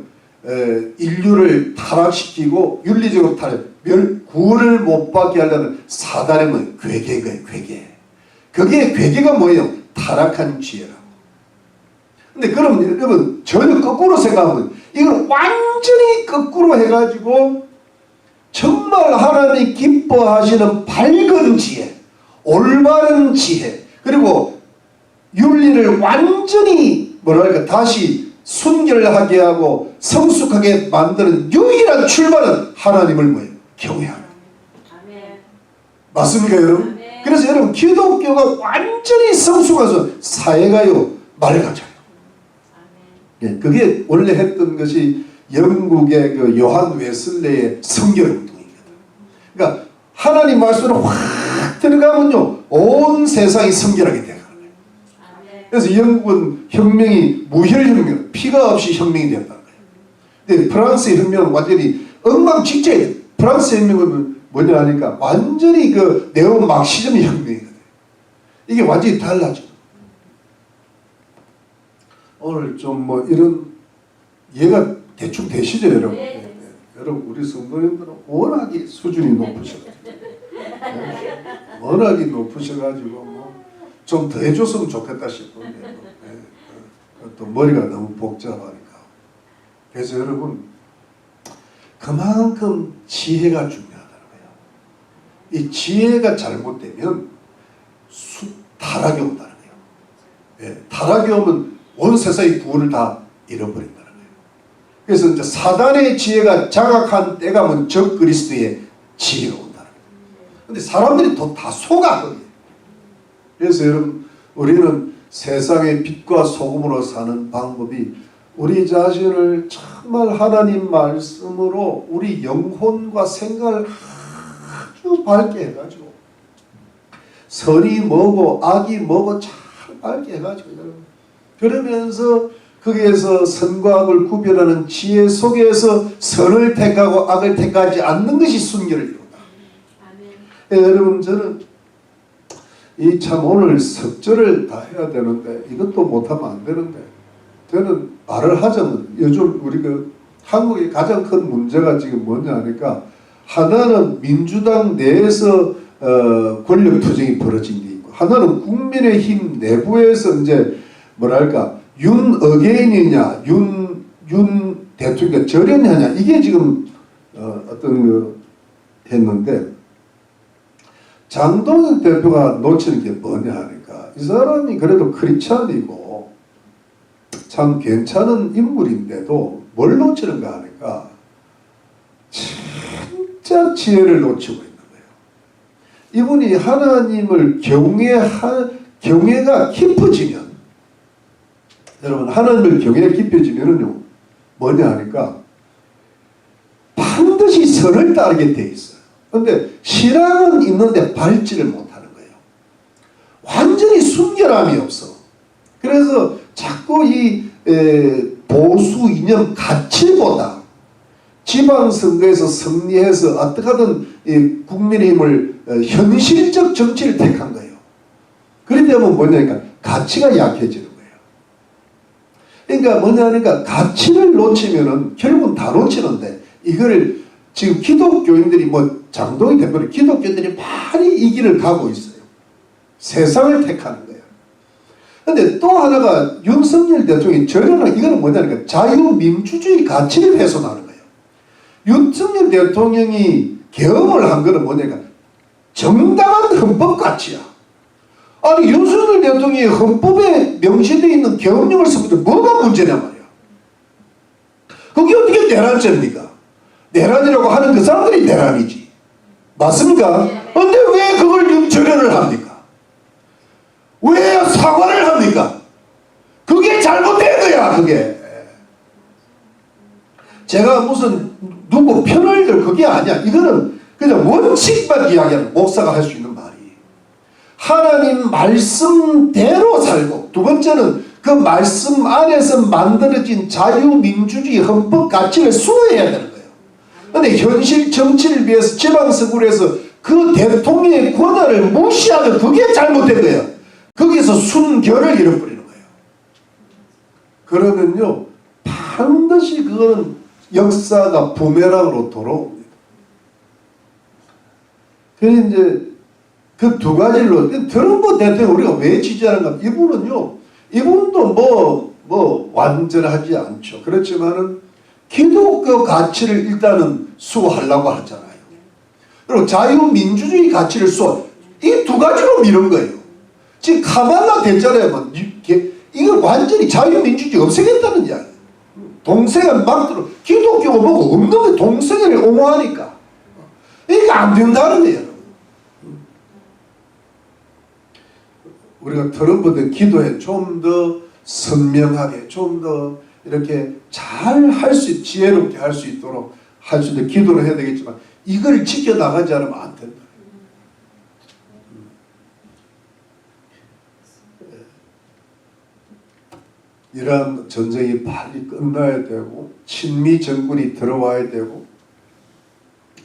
인류를 타락시키고 윤리적으로 구원을 못 받게 하려는 사단의 뭐 괴계인 거예요. 괴계. 그게 괴계가 뭐예요? 타락한 지혜라고. 근데 그럼 여러분 전혀 거꾸로 생각하면, 이걸 완전히 거꾸로 해가지고 정말 하나님이 기뻐하시는 밝은 지혜, 올바른 지혜, 그리고 윤리를 완전히 뭐랄까 다시 순결하게 하고 성숙하게 만드는 유일한 출발은 하나님을 뭐예요? 경외하는. 맞습니까 여러분? 그래서 여러분 기독교가 완전히 성숙해서 사회가요 맑아져요. 예, 그게 원래 했던 것이 영국의 그 요한 웨슬레의 성결운동입니다. 그러니까 하나님 말씀으로 확 들어가면요 온 세상이 성결하게 돼가는 거예요. 그래서 영국은 혁명이 무혈혁명, 피가 없이 혁명이 되었다는 거예요. 근데 프랑스의 혁명은 완전히 엉망진창이에요. 프랑스 혁명은 뭐냐 하니까 완전히 그 네오 막시즘 혁명이거든요. 이게 완전히 달라져. 오늘 좀 뭐 이런 이해가 대충 되시죠 여러분? 네. 여러분 우리 성도님들은 워낙에 수준이 높으셔가지고 워낙에 높으셔가지고 뭐 좀 더 해줬으면 좋겠다 싶은데 또 머리가 너무 복잡하니까 그래서 여러분 그만큼 지혜가 중요하다는 거예요. 이 지혜가 잘못되면 타락이 온다는 거예요. 예, 타락이 오면 온 세상의 구원을 다 잃어버린다는 거예요. 그래서 이제 사단의 지혜가 장악한 때가 오면 적 그리스도의 지혜가 온다는 거예요. 근데 사람들이 다 속아 거기에. 그래서 여러분 우리는 세상의 빛과 소금으로 사는 방법이 우리 자신을 정말 하나님 말씀으로 우리 영혼과 생각을 아주 밝게 해가지고 선이 뭐고 악이 뭐고 잘 밝게 해가지고 그러면서 거기에서 선과 악을 구별하는 지혜 속에서 선을 택하고 악을 택하지 않는 것이 순결을 이룬다. 여러분 저는 이 참 오늘 석절을 다 해야 되는데 이것도 못하면 안 되는데 저는 말을 하자면 요즘 우리 한국의 가장 큰 문제가 지금 뭐냐 하니까 하나는 민주당 내에서 권력 투쟁이 벌어진 게 있고 하나는 국민의힘 내부에서 이제 뭐랄까 윤 어게인이냐 윤 대통령 절연하냐 이게 지금 어떤 했는데 장동혁 대표가 놓치는 게 뭐냐 하니까 이 사람이 그래도 크리스찬이고 참 괜찮은 인물인데도 뭘 놓치는가 하니까 진짜 지혜를 놓치고 있는 거예요. 이분이 하나님을 경외가 깊어지면 여러분 하나님을 경외가 깊어지면은요 뭐냐 하니까 반드시 선을 따르게 돼 있어요. 그런데 신앙은 있는데 밟지를 못하는 거예요. 완전히 순결함이 없어. 그래서 자꾸 이 보수 이념 가치보다 지방선거에서 승리해서 어떻게든 이 국민의힘을 현실적 정치를 택한 거예요. 그렇기 때문에 뭐냐니까 가치가 약해지는 거예요. 그러니까 뭐냐니까 가치를 놓치면은 결국은 다 놓치는데 이거를 지금 기독교인들이 뭐 장동희 대표는 기독교인들이 많이 이 길을 가고 있어요. 세상을 택하는 거예요. 그런데 또 하나가 윤석열 대통령이 저러는 이거는 뭐냐니까 자유민주주의 가치를 훼손하는 거예요. 윤석열 대통령이 계엄을 한 거는 뭐냐니까 정당한 헌법 가치야. 아니 윤석열 대통령이 헌법에 명시되어 있는 계엄령을 쓰는데 뭐가 문제냐 말이야. 그게 어떻게 내란죄입니까? 내란이라고 하는 그 사람들이 내란이지. 맞습니까? 그런데 왜 그걸 절연을 합니까? 왜 사과를 합니까? 그게 잘못된 거야 그게. 제가 무슨 누구 편을 들 그게 아니야. 이거는 그냥 원칙만 이야기하는 목사가 할 수 있는 말이 하나님 말씀대로 살고 두 번째는 그 말씀 안에서 만들어진 자유민주주의 헌법 가치를 수호해야 되는 거예요. 그런데 현실 정치를 위해서 지방선거에서 그 대통령의 권한을 무시하는 그게 잘못된 거예요. 거기서 순결을 잃어버리는 거예요. 그러면요 반드시 그거는 역사가 부메랑으로 돌아옵니다. 그래서 이제 그 두 가지로 트럼프 대통령 우리가 왜 지지하는가? 이분도 뭐 완전하지 않죠. 그렇지만은 기독교 가치를 일단은 수호하려고 하잖아요. 그리고 자유민주주의 가치를 이 두 가지로 미는 거예요. 지금 카말라 됐잖아요. 이거 완전히 자유민주주의 없애겠다는 이야기. 동성애 막 들어. 기독교가 뭐고 없는 게 동성애를 옹호하니까. 이게 안 된다는 거예요. 우리가 트럼프 때 기도해 좀 더 선명하게 좀 더 이렇게 잘 할 수 지혜롭게 할 수 있도록 할 수 있는 기도를 해야 되겠지만 이걸 지켜나가지 않으면 안 된다. 이란 전쟁이 빨리 끝나야 되고 친미 정권이 들어와야 되고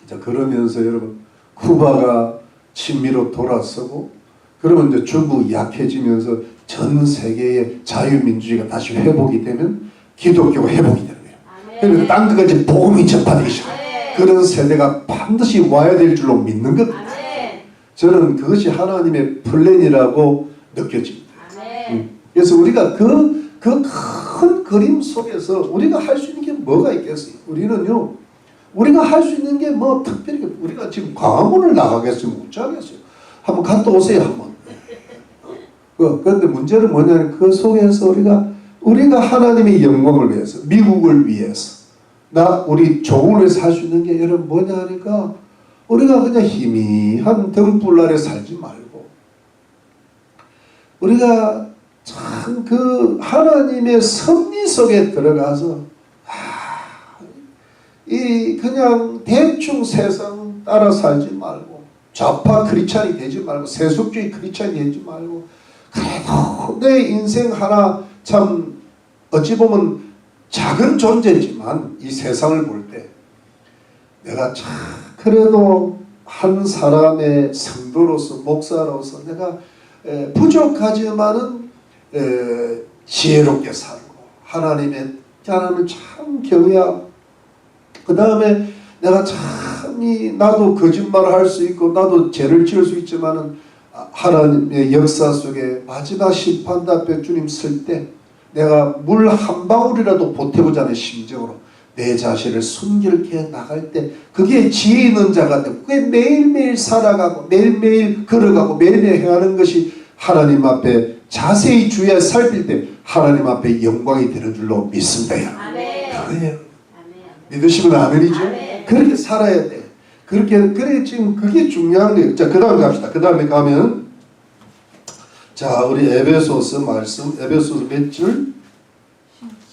자 그러면서 여러분 쿠바가 친미로 돌아서고 그러면 이제 중국이 약해지면서 전 세계의 자유민주주의가 다시 회복이 되면 기독교가 회복이 되는 거예요. 그래서 딴 데까지 복음이 전파되기 시작해요. 그런 세대가 반드시 와야 될 줄로 믿는 겁니다. 저는 그것이 하나님의 플랜이라고 느껴집니다. 그래서 우리가 그 그 큰 그림 속에서 우리가 할 수 있는 게 뭐가 있겠어요? 우리는요, 우리가 할 수 있는 게 뭐 특별히, 우리가 지금 광화문을 나가겠어요? 못 자겠어요? 한번 갔다 오세요, 한번. 그런데 문제는 뭐냐면 그 속에서 우리가 하나님의 영광을 위해서, 미국을 위해서, 우리 조국을 위해서 할 수 있는 게 여러분 뭐냐 하니까, 우리가 그냥 희미한 등불 아래 살지 말고, 우리가 참 그 하나님의 섭리 속에 들어가서 그냥 대충 세상 따라 살지 말고, 좌파 크리스찬이 되지 말고, 세속주의 크리스찬이 되지 말고, 그래도 내 인생 하나 참 어찌 보면 작은 존재지만 이 세상을 볼 때 내가 참 그래도 한 사람의 성도로서, 목사로서 내가 부족하지만은 지혜롭게 살고, 하나님을 참 경외하고, 그 다음에 내가 참 나도 거짓말을 할 수 있고 나도 죄를 지을 수 있지만은 하나님의 역사 속에 마지막 심판대 앞에 주님 쓸 때 내가 물 한 방울이라도 보태보자는 심정으로 내 자신을 순결케 나갈 때, 그게 지혜 있는 자가 되고, 그게 매일매일 살아가고 매일매일 걸어가고 매일매일 행하는 것이 하나님 앞에 자세히 주의해 살필 때 하나님 앞에 영광이 되는 줄로 믿습니다. 아멘. 그래요. 믿으시면 아멘이죠. 아멘. 그렇게 살아야 돼. 그래 지금 그게 중요한 거예요. 자, 그 다음 갑시다. 그 다음에 가면, 자, 우리 에베소서 말씀, 에베소서 몇 절?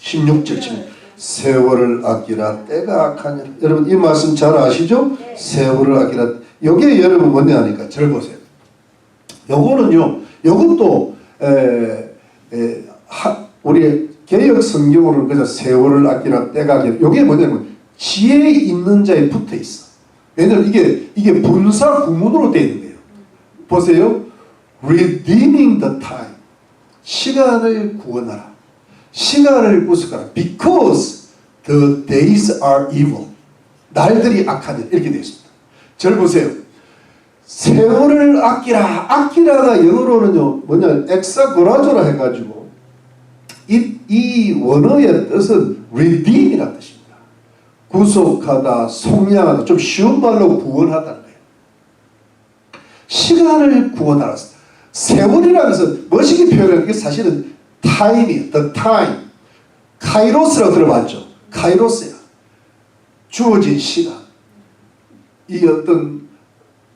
16절 치 세월을 아끼라 때가 악하니라. 여러분 이 말씀 잘 아시죠? 네. 세월을 아끼라. 요게 여러분 뭐냐 하니까 절 보세요. 요거는요, 요것도 우리 개역 성경으로는 그저 세월을 아끼라 때가 아끼라. 요게 뭐냐면 지혜 있는 자에 붙어 있어. 왜냐면 이게 분사 구문으로 되어 있는 거예요. 보세요. Redeeming the time. 시간을 구원하라. 시간을 구속하라. Because the days are evil. 날들이 악하니, 이렇게 되어 있습니다. 절 보세요. 세월을 아끼라. 아끼라가 영어로는요, 뭐냐, 엑사고라조라 해가지고, 이 원어의 뜻은 redeem이라는 뜻입니다. 구속하다, 속량하다, 좀 쉬운 말로 구원하다는 거예요. 시간을 구원하라. 세월이라는 것은 멋있게 표현하는 게 사실은 타임이에요. The time. 카이로스라고 들어봤죠? 카이로스야. 주어진 시간. 이 어떤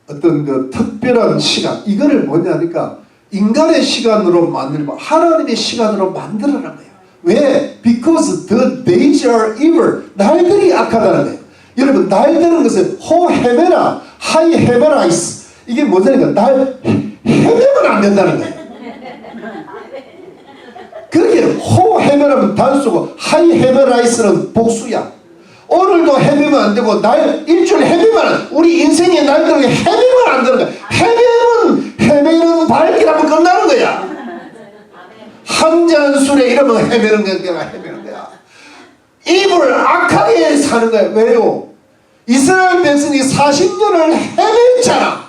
그 특별한 시간. 이거를 뭐냐니까 인간의 시간으로 만들고 하나님의 시간으로 만들어라는 거예요. 왜? Because the days are evil. 날들이 악하다는 거예요. 여러분, 날들은 것은 호헤메라, 하이헤메라이스. 이게 뭐냐니까 날 헤매면 안 된다는 거예요. 그렇게 호헤메라면 단수고 하이헤메라이스는 복수야. 오늘도 헤매면 안 되고 일주일 헤매면 우리 인생의 날들은 헤매면 안 되는 거야. 헤매는 발길하면 끝나는 거야. 한 잔 술에 이러면 헤매는 거야. 입을 악하게 사는 거야. 왜요? 이스라엘 백성이 40년을 헤맸잖아.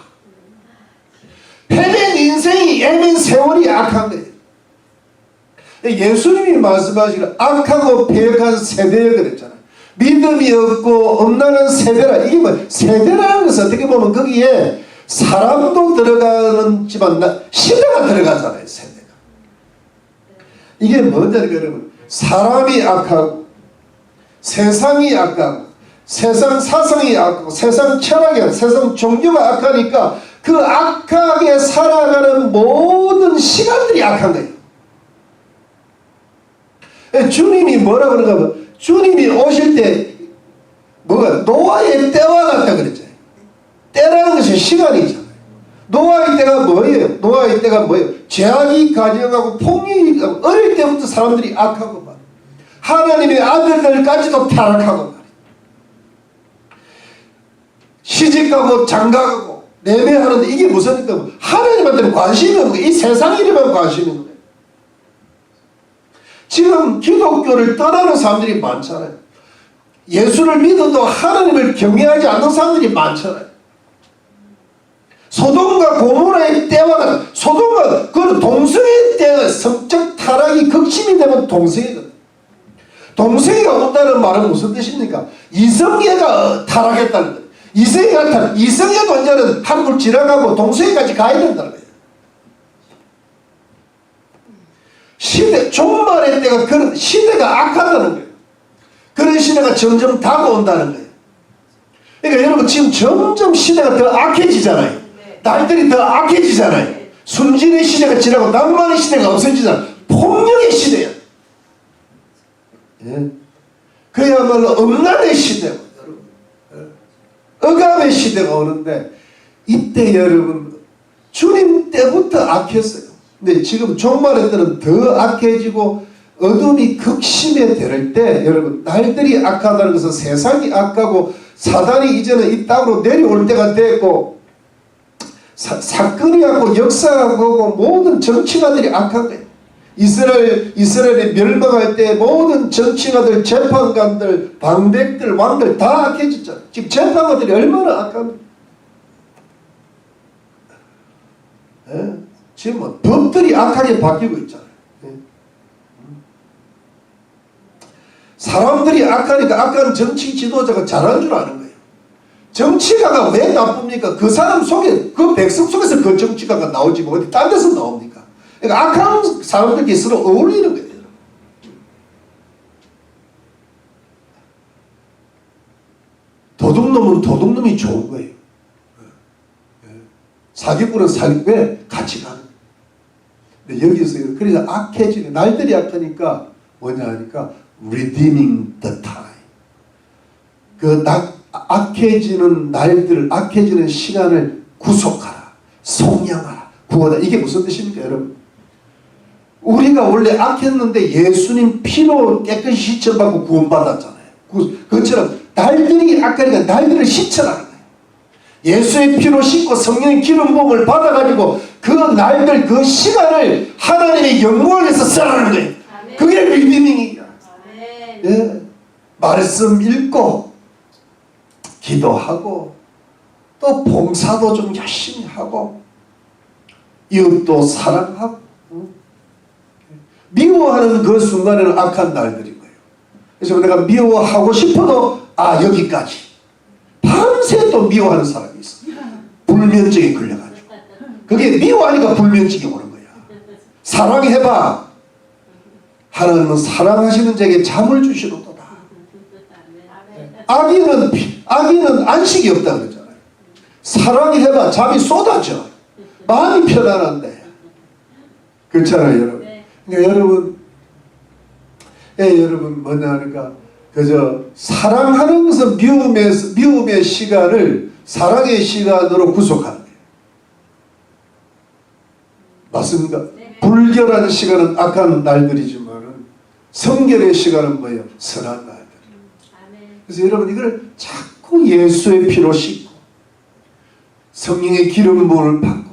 헤맨 인생이, 헤맨 세월이 악한 거예요. 예수님이 말씀하시기를 악하고 패역한 세대에 그랬잖아요. 믿음이 없고 엄난한 세대라. 이게 뭐 세대라는 것은 어떻게 보면 거기에 사람도 들어가는지만 시대가 들어가잖아요. 세대가. 이게 뭔지 여러분, 사람이 악하고 세상이 악하고 세상 사상이 악하고 세상 철학이 악하고 세상 종교가 악하니까 그 악하게 살아가는 모든 시간들이 악한 거예요. 주님이 뭐라 그런가 하면 주님이 오실 때 뭐가 노아의 때와 같다 그랬잖아요. 때라는 것이 시간이잖아요. 노아의 때가 뭐예요? 노아의 때가 뭐예요? 죄악이 가져가고 폭력이 어릴 때부터 사람들이 악하고 말이에요. 하나님의 아들들까지도 타락하고 말이에요. 시집가고 장가가고 내매하는데 이게 무슨 하나님한테는 관심이 없는 거예요. 이 세상 일에만 관심이 있는 거예요. 지금 기독교를 떠나는 사람들이 많잖아요. 예수를 믿어도 하나님을 경외하지 않는 사람들이 많잖아요. 소돔과 고모라의 때와 같은, 소돔과 그 동성애의 때가 성적 타락이 극심이 되면 동성애거든. 동성애가 온다는 말은 무슨 뜻입니까? 이성애가 타락했다는 거예요. 이성애가 타락, 이성애 관자는 한국을 지나가고 동성애까지 가야 된다는 거예요. 시대, 종말의 때가 그런 시대가 악하다는 거예요. 그런 시대가 점점 다가온다는 거예요. 그러니까 여러분 지금 점점 시대가 더 악해지잖아요. 날들이 더 악해지잖아요. 순진의 시대가 지나고 낭만의 시대가 없어지잖아요. 폭력의 시대야. 예? 그야말로 음란의 시대고 억압의 시대가 오는데 이때 여러분 주님 때부터 악했어요. 근데 지금 종말의 때는 더 악해지고 어둠이 극심해될 때 여러분 날들이 악하다는 것은 세상이 악하고 사단이 이제는 이 땅으로 내려올 때가 됐고 사건이 하고 역사가 하고 모든 정치가들이 악한 거예요. 이스라엘이 멸망할 때 모든 정치가들, 재판관들, 방백들, 왕들 다 악해졌잖아요. 지금 재판관들이 얼마나 악합니까? 예? 지금 뭐 법들이 악하게 바뀌고 있잖아요. 예? 사람들이 악하니까 악한 정치 지도자가 잘하는 줄 아는 거예요. 정치가가 왜 나쁩니까? 그 사람 속에, 그 백성 속에서 그 정치가가 나오지 뭐 어디 딴 데서 나옵니까? 그러니까 악한 사람들끼리 서로 어울리는 거예요. 도둑놈은 도둑놈이 좋은 거예요. 사기꾼은 사기, 왜? 같이 가는 거예요. 근데 여기서 그래서 악해지는 날들이 악하니까 뭐냐 하니까 redeeming the time. 그 악해지는 날들, 악해지는 시간을 구속하라, 속량하라, 구원하라. 이게 무슨 뜻입니까, 여러분? 우리가 원래 악했는데 예수님 피로 깨끗이 씻혀받고 구원받았잖아요. 그것처럼 날들이 악하니까 날들을 씻어라는 거예요. 예수의 피로 씻고 성령의 기름 부음을 받아가지고 그 날들, 그 시간을 하나님의 영광을 위해서 쓰라는 거예요. 그게 리디밍이야. 예. 말씀 읽고 기도하고 또 봉사도 좀 열심히 하고 이웃도 사랑하고 미워하는 그 순간에는 악한 날들인 거예요. 그래서 내가 미워하고 싶어도 여기까지 밤새 또 미워하는 사람이 있어. 불면증에 걸려가지고 그게 미워하니까 불면증이 오는 거야. 사랑해봐. 하나님은 사랑하시는 자에게 잠을 주시는도다. 악인은 안식이 없다 그러잖아요. 사랑해봐. 잠이 쏟아져. 마음이 편안한데. 그렇잖아요, 여러분. 그러니까 여러분 뭐냐 하니까 그저 사랑하는 것은 미움의 시간을 사랑의 시간으로 구속하는 거예요. 맞습니까? 네. 불결한 시간은 악한 날들이지만은 성결의 시간은 뭐예요? 선한 날들. 그래서 여러분 이걸 자꾸 예수의 피로 씻고 성령의 기름 부음을 받고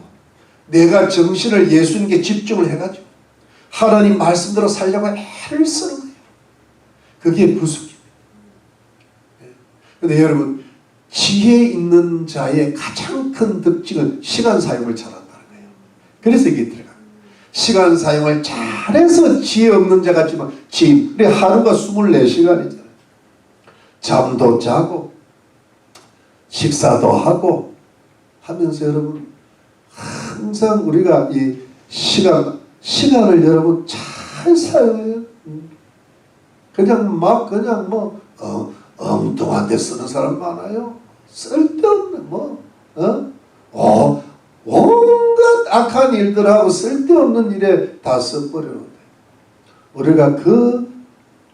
내가 정신을 예수님께 집중을 해가지고 하나님 말씀대로 살려고 애를 쓰는 거예요. 그게 구속입니다. 그런데 여러분 지혜 있는 자의 가장 큰 특징은 시간 사용을 잘한다는 거예요. 그래서 이게 들어가요. 시간 사용을 잘해서 지혜 없는 자 같지만 우리 하루가 24시간이잖아요. 잠도 자고 식사도 하고 하면서 여러분 항상 우리가 이 시간을 여러분 잘 사용해요. 그냥 뭐 엉뚱한 데 쓰는 사람 많아요. 쓸데없는 온갖 악한 일들하고 쓸데없는 일에 다 써버리는데 우리가 그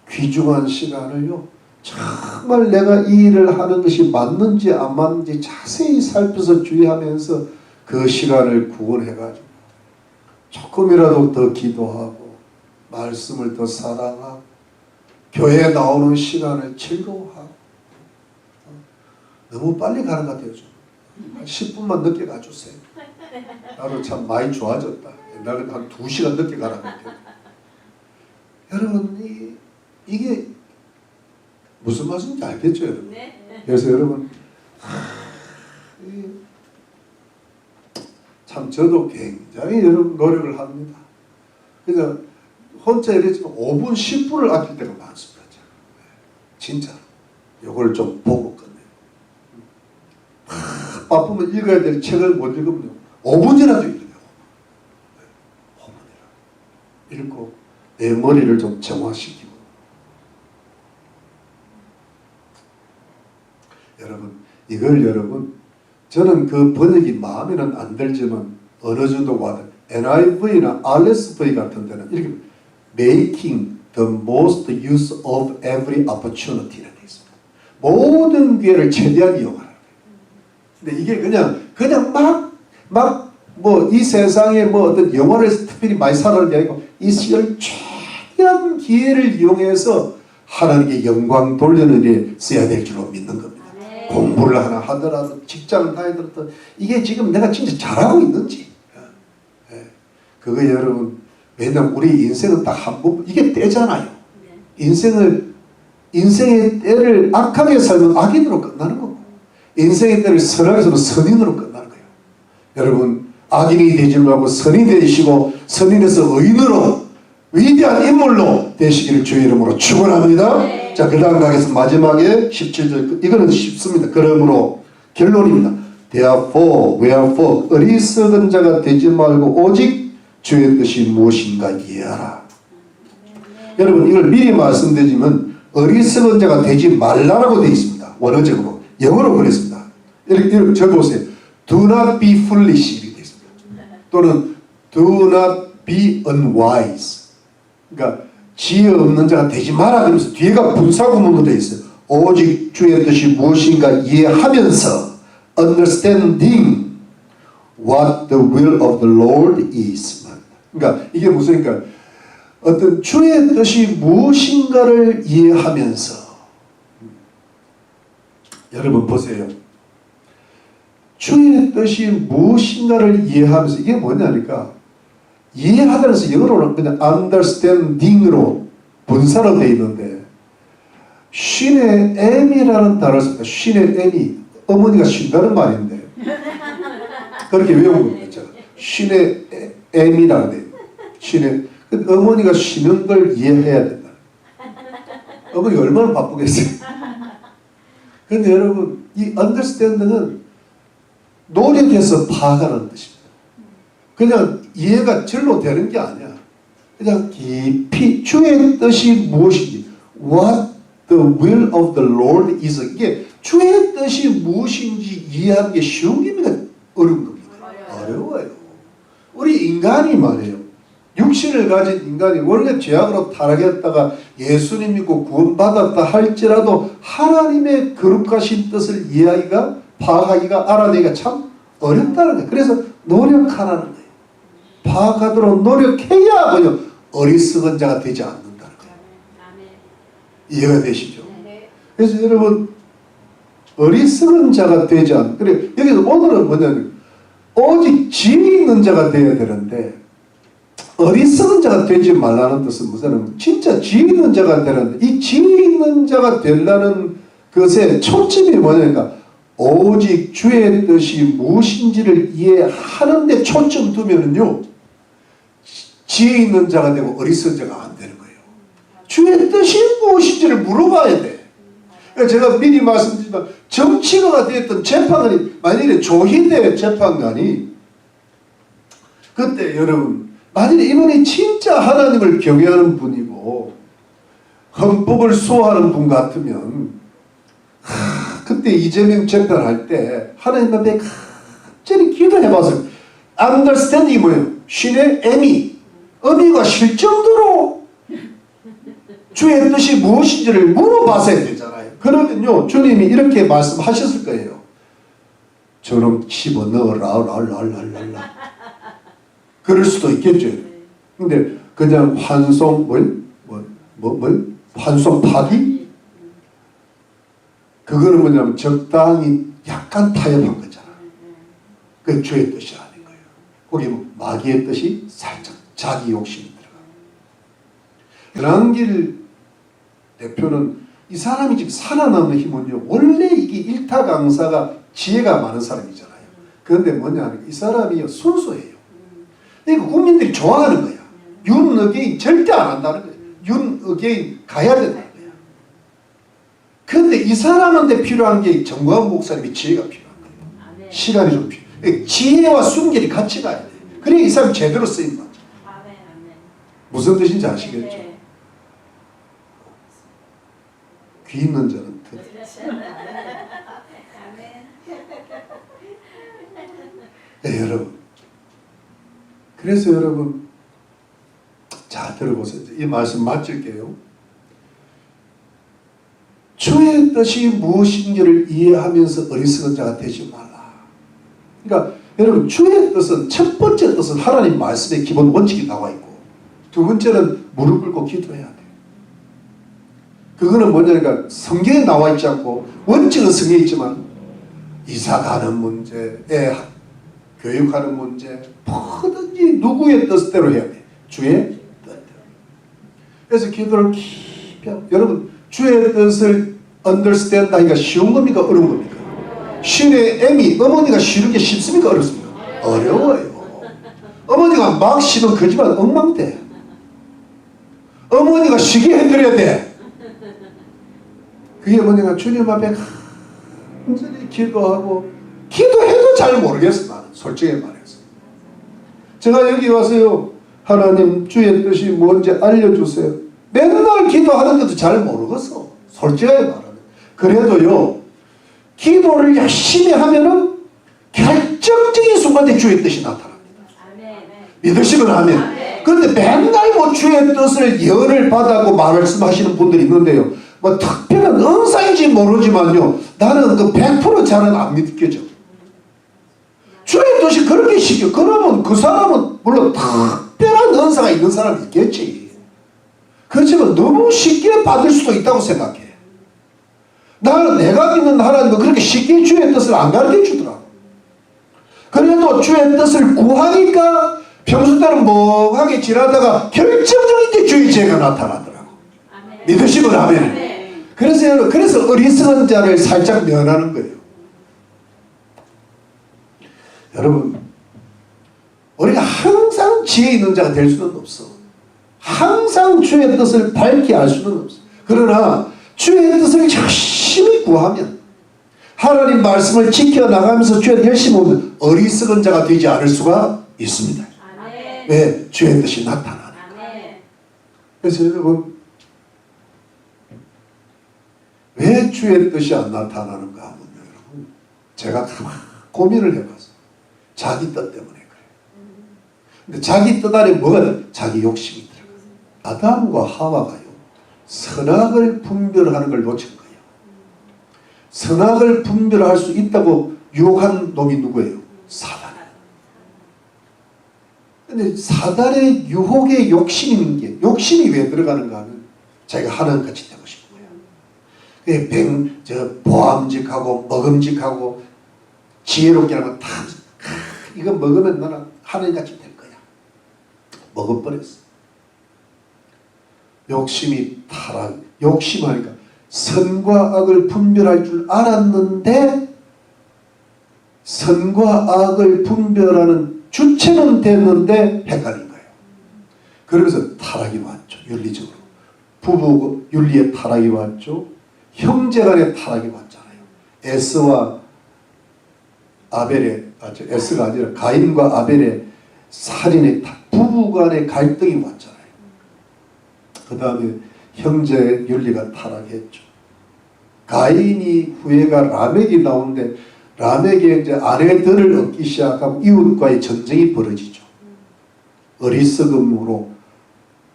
귀중한 시간을요 정말 내가 이 일을 하는 것이 맞는지 안 맞는지 자세히 살펴서 주의하면서 그 시간을 구원해가지고 조금이라도 더 기도하고 말씀을 더 사랑하고 교회에 나오는 시간을 즐거워하고 너무 빨리 가는 것 같아요. 한 10분만 늦게 가주세요. 나도 참 많이 좋아졌다. 옛날에는 한 2시간 늦게 가라고 했거든요. 여러분 이게 무슨 말씀인지 알겠죠, 여러분? 네. 그래서 여러분 하면 저도 굉장히 여러분 노력을 합니다. 그래서 혼자 이랬지만 5분, 10분을 아낄 때가 많습니다. 진짜. 요걸 좀 보고 끝내요. 바쁘면 읽어야 될 책을 못 읽으면 5분이라도 읽어요. 5분이라도. 읽고 내 머리를 좀 정화시키고. 여러분, 저는 그 번역이 마음에는 안 들지만 어느 정도 와닿아요. NIV나 RSV 같은 데는 이렇게 making the most use of every opportunity라고 되어 있습니다. 모든 기회를 최대한 이용하라. 근데 이게 그냥 막 이 세상에 뭐 어떤 영화를 특별히 많이 살아는 게 아니고 이 시간을 최대한 기회를 이용해서 하나님께 영광 돌리는 일에 써야 될 줄로 믿는 겁니다. 공부를 하나 하더라도 직장을 다니더라도 이게 지금 내가 진짜 잘하고 있는지 그거 여러분 왜냐면 우리 인생은 딱 한 번 이게 때잖아요. 인생의 때를 악하게 살면 악인으로 끝나는 거고 인생의 때를 선하게 살면 선인으로 끝나는 거예요. 여러분 악인이 되지 말고 선이 되시고 선인에서 의인으로 위대한 인물로 되시기를 주의 이름으로 축원합니다. 네. 자, 그 다음 가겠습니다. 마지막에 17절 이거는 쉽습니다. 그러므로 결론입니다. wherefore 어리석은 자가 되지 말고 오직 주의 뜻이 무엇인가 이해하라. 여러분 이걸 미리 말씀드리면 어리석은 자가 되지 말라라고 되어 있습니다. 원어적으로 영어로 그랬습니다. 이렇게 적어보세요. Do not be foolish 이렇게 되어 있습니다. 또는 do not be unwise. 그러니까 지혜 없는 자가 되지 마라 그러면서 뒤에가 분사구문으로 되어 있어요. 오직 주의 뜻이 무엇인가 이해하면서 understanding what the will of the Lord is. 그러니까 이게 무슨 그러니까 어떤 주의 뜻이 무엇인가를 이해하면서 여러분 보세요. 주의 뜻이 무엇인가를 이해하면서 이게 뭐냐니까 이해하다는 것은 영어로는 그냥 understanding으로 분사로 되어 있는데 쉰의 M이라는 단어를 씁니다. 쉰의 M이 어머니가 쉰다는 말인데 그렇게 외우는 거죠. 쉰의 M이라는 데 쉰의 어머니가 쉬는 걸 이해해야 된다. 어머니가 얼마나 바쁘겠어요. 그런데 여러분 이 understanding은 노력해서 파악하는 뜻입니다. 그냥 이해가 절로 되는 게 아니야. 그냥 깊이 주의 뜻이 무엇인지 what the will of the Lord is 이게 주의 뜻이 무엇인지 이해하는 게 쉬운 겁니까? 어려운 겁니까? 어려워요. 우리 인간이 말이에요. 육신을 가진 인간이 원래 죄악으로 타락했다가 예수님 믿고 구원받았다 할지라도 하나님의 거룩하신 뜻을 이해하기가 파악하기가 알아내기가 참 어렵다는 거예요. 그래서 노력하라는 거예요. 파악하도록 노력해야 그냥 어리석은 자가 되지 않는다는 거예요. 이해가 되시죠? 그래서 여러분 어리석은 자가 되지 않는 그래 여기서 오늘은 뭐냐면 오직 지혜 있는 자가 되어야 되는데 어리석은 자가 되지 말라는 뜻은 무슨 진짜 지혜 있는 자가 되는데 이 지혜 있는 자가 되려는 것의 초점이 뭐냐니까 오직 주의 뜻이 무엇인지를 이해하는 데 초점 두면은요 지혜 있는 자가 되고 어리석은 자가 안 되는 거예요. 주의 뜻이 무엇인지를 물어봐야 돼. 그러니까 제가 미리 말씀드리지만 정치가가 되었던 재판관이 만일에 조희대 재판관이 그때 여러분 만일에 이분이 진짜 하나님을 경외하는 분이고 헌법을 수호하는 분 같으면 그때 이재명 재판할 때 하나님 앞에 간절히 기도해봤어요. understanding이 뭐예요? 신의 의미가 실 정도로 주의 뜻이 무엇인지를 물어봤어야 되잖아요. 그러면요 주님이 이렇게 말씀하셨을 거예요. 저놈 집어넣어라 랄랄랄랄라 그럴 수도 있겠죠. 근데 그냥 환송 환송 파기 그거는 뭐냐면 적당히 약간 타협한 거잖아. 그 주의 뜻이 아닌 거예요. 거기 마귀의 뜻이 살짝 자기 욕심이 들어가. 연한길 대표는 이 사람이 지금 살아남는 힘은요 원래 이게 일타 강사가 지혜가 많은 사람이잖아요. 그런데 뭐냐, 이 사람이 순수해요. 그러니까 국민들이 좋아하는 거야. 윤어게인 절대 안 한다는 거야. 윤어게인 가야 된다는 거야. 그런데 이 사람한테 필요한 게 정광훈 목사님의 지혜가 필요한 거예요. 시간이 좀 필요해. 지혜와 순결이 같이 가야 돼. 그래야 이 사람이 제대로 쓰인 거죠. 무슨 뜻인지 아시겠죠? 귀 있는 자는 들어. 네, 여러분. 그래서 여러분, 자, 들어보세요. 이 말씀 맞을게요. 주의 뜻이 무엇인지를 이해하면서 어리석은 자가 되지 말라. 그러니까 여러분, 주의 뜻은, 첫 번째 뜻은 하나님 말씀의 기본 원칙이 나와 있고, 두 번째는 무릎 꿇고 기도해야 돼요. 그거는 뭐냐니까 성경에 나와 있지 않고 원칙은 성경에 있지만 이사 가는 문제, 애 교육하는 문제, 뭐든지 누구의 뜻대로 해야 돼. 주의 뜻대로. 그래서 기도를 깊이 하고, 여러분 주의 뜻을 understand 하기가 쉬운 겁니까? 어려운 겁니까? 신의 애미, 어머니가 쉬는 게 쉽습니까? 어렵습니까? 어려워요. 어머니가 막 쉬면 그 집안 엉망돼. 어머니가 쉬게 해드려야 돼. 그게 뭐냐면 주님 앞에 간절히 기도하고, 기도해도 잘 모르겠어. 나는 솔직히 말해서 제가 여기 와서요, 하나님 주의 뜻이 뭔지 알려주세요. 맨날 기도하는데도 잘 모르겠어. 솔직하게 말하면. 그래도요, 기도를 열심히 하면은 결정적인 순간에 주의 뜻이 나타납니다. 믿으시면 아멘. 그런데 맨날 뭐 주의 뜻을 예언을 받았고 말씀하시는 분들이 있는데요, 뭐 특별한 은사인지 모르지만요, 나는 그 100% 잘은 안 믿겨져. 주의 뜻이 그렇게 시켜. 그러면 그 사람은 물론 특별한 은사가 있는 사람이 있겠지. 그렇지만 너무 쉽게 받을 수도 있다고 생각해. 나는 내가 믿는 하나님은 그렇게 쉽게 주의 뜻을 안 가르쳐 주더라고. 그래도 주의 뜻을 구하니까 평소 때는 멍하게 지나다가 결정적인 때 주의 지혜가 나타나더라고. 아멘. 믿으시면 아멘. 아멘. 그래서 어리석은 자를 살짝 면하는 거예요. 여러분, 우리가 항상 지혜 있는 자가 될 수는 없어. 항상 주의 뜻을 밝게 알 수는 없어. 그러나 주의 뜻을 열심히 구하면, 하나님 말씀을 지켜나가면서 주의 열심히 오면 어리석은 자가 되지 않을 수가 있습니다. 아멘. 왜? 주의 뜻이 나타나니까. 아멘. 그래서 여러분, 왜 주의 뜻이 안 나타나는가 하면, 여러분, 제가 고민을 해봤어요. 자기 뜻 때문에 그래요. 근데 자기 뜻 안에 뭐가 돼? 자기 욕심이 들어가요. 아담과 하와가요, 선악을 분별하는 걸 놓친 거예요. 선악을 분별할 수 있다고 유혹한 놈이 누구예요? 사단이에요. 근데 사단의 유혹에 욕심이 있는 게, 욕심이 왜 들어가는가 하면 자기가 하나님같이 되고 싶은 거예요. 보암직하고 먹음직하고 지혜롭게 하면 다, 이거 먹으면 나는 하나님같이 될 거야. 먹어버렸어. 욕심이 욕심하니까 선과 악을 분별할 줄 알았는데, 선과 악을 분별하는 주체는 됐는데 헷갈린 거예요. 그러면서 타락이 왔죠. 윤리적으로. 부부 윤리의 타락이 왔죠. 형제간의 타락이 왔잖아요. 에스와 아벨의, 에스가 아니라 가인과 아벨의 살인의 부부간의 갈등이 왔잖아요. 그 다음에 형제 윤리가 타락했죠. 가인이 후예가 라멕이 나오는데, 라멕이 이제 아내들을 얻기 시작하고 이웃과의 전쟁이 벌어지죠. 어리석음으로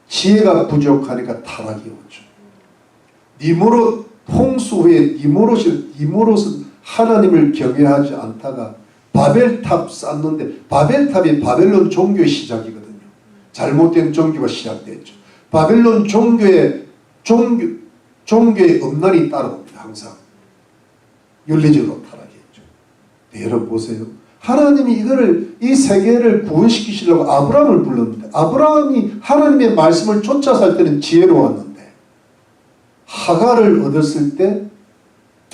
지혜가 부족하니까 타락이 오죠. 니므롯 홍수 후에 니므롯은 하나님을 경외하지 않다가 바벨탑 쌓는데, 바벨탑이 바벨론 종교의 시작이거든요. 잘못된 종교가 시작됐죠. 바벨론 종교의 음란이 따라옵니다. 항상 윤리적으로 타락했죠. 네, 여러분 보세요. 하나님이 이 세계를 구원시키시려고 아브라함을 불렀는데, 아브라함이 하나님의 말씀을 쫓아 살 때는 지혜로웠는데, 하갈을 얻었을 때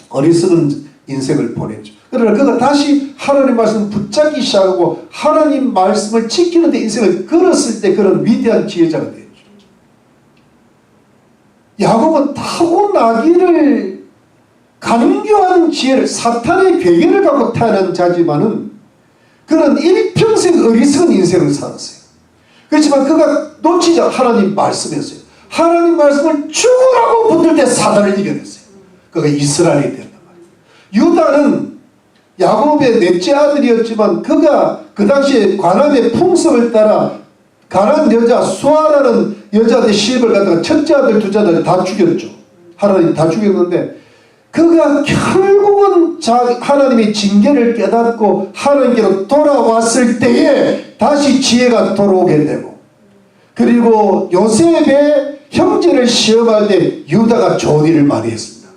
어리석은 인생을 보냈죠. 그러나 그가 다시 하나님 말씀을 붙잡기 시작하고 하나님 말씀을 지키는 데 인생을 걸었을 때 그런 위대한 지혜자가 되죠. 야곱은 타고나기를 간교한 지혜를, 사탄의 괴계를 갖고 태어난 자지만은 그는 일평생 어리석은 인생을 살았어요. 그렇지만 그가 놓치지 않은 하나님 말씀이었어요. 하나님 말씀을 죽으라고 붙들 때 사단을 이겨냈어요. 그가 이스라엘이 된단 말이에요. 유다는 야곱의 넷째 아들이었지만 그가 그 당시에 관함의 풍습을 따라 가난 여자 수아라는 여자한테 시집을 갔다가 첫째 아들 둘째 아들 다 죽였죠. 하나님 다 죽였는데 그가 결국은 하나님의 징계를 깨닫고 하나님께로 돌아왔을 때에 다시 지혜가 돌아오게 되고, 그리고 요셉의 형제를 시험할 때 유다가 좋은 일을 많이 했습니다.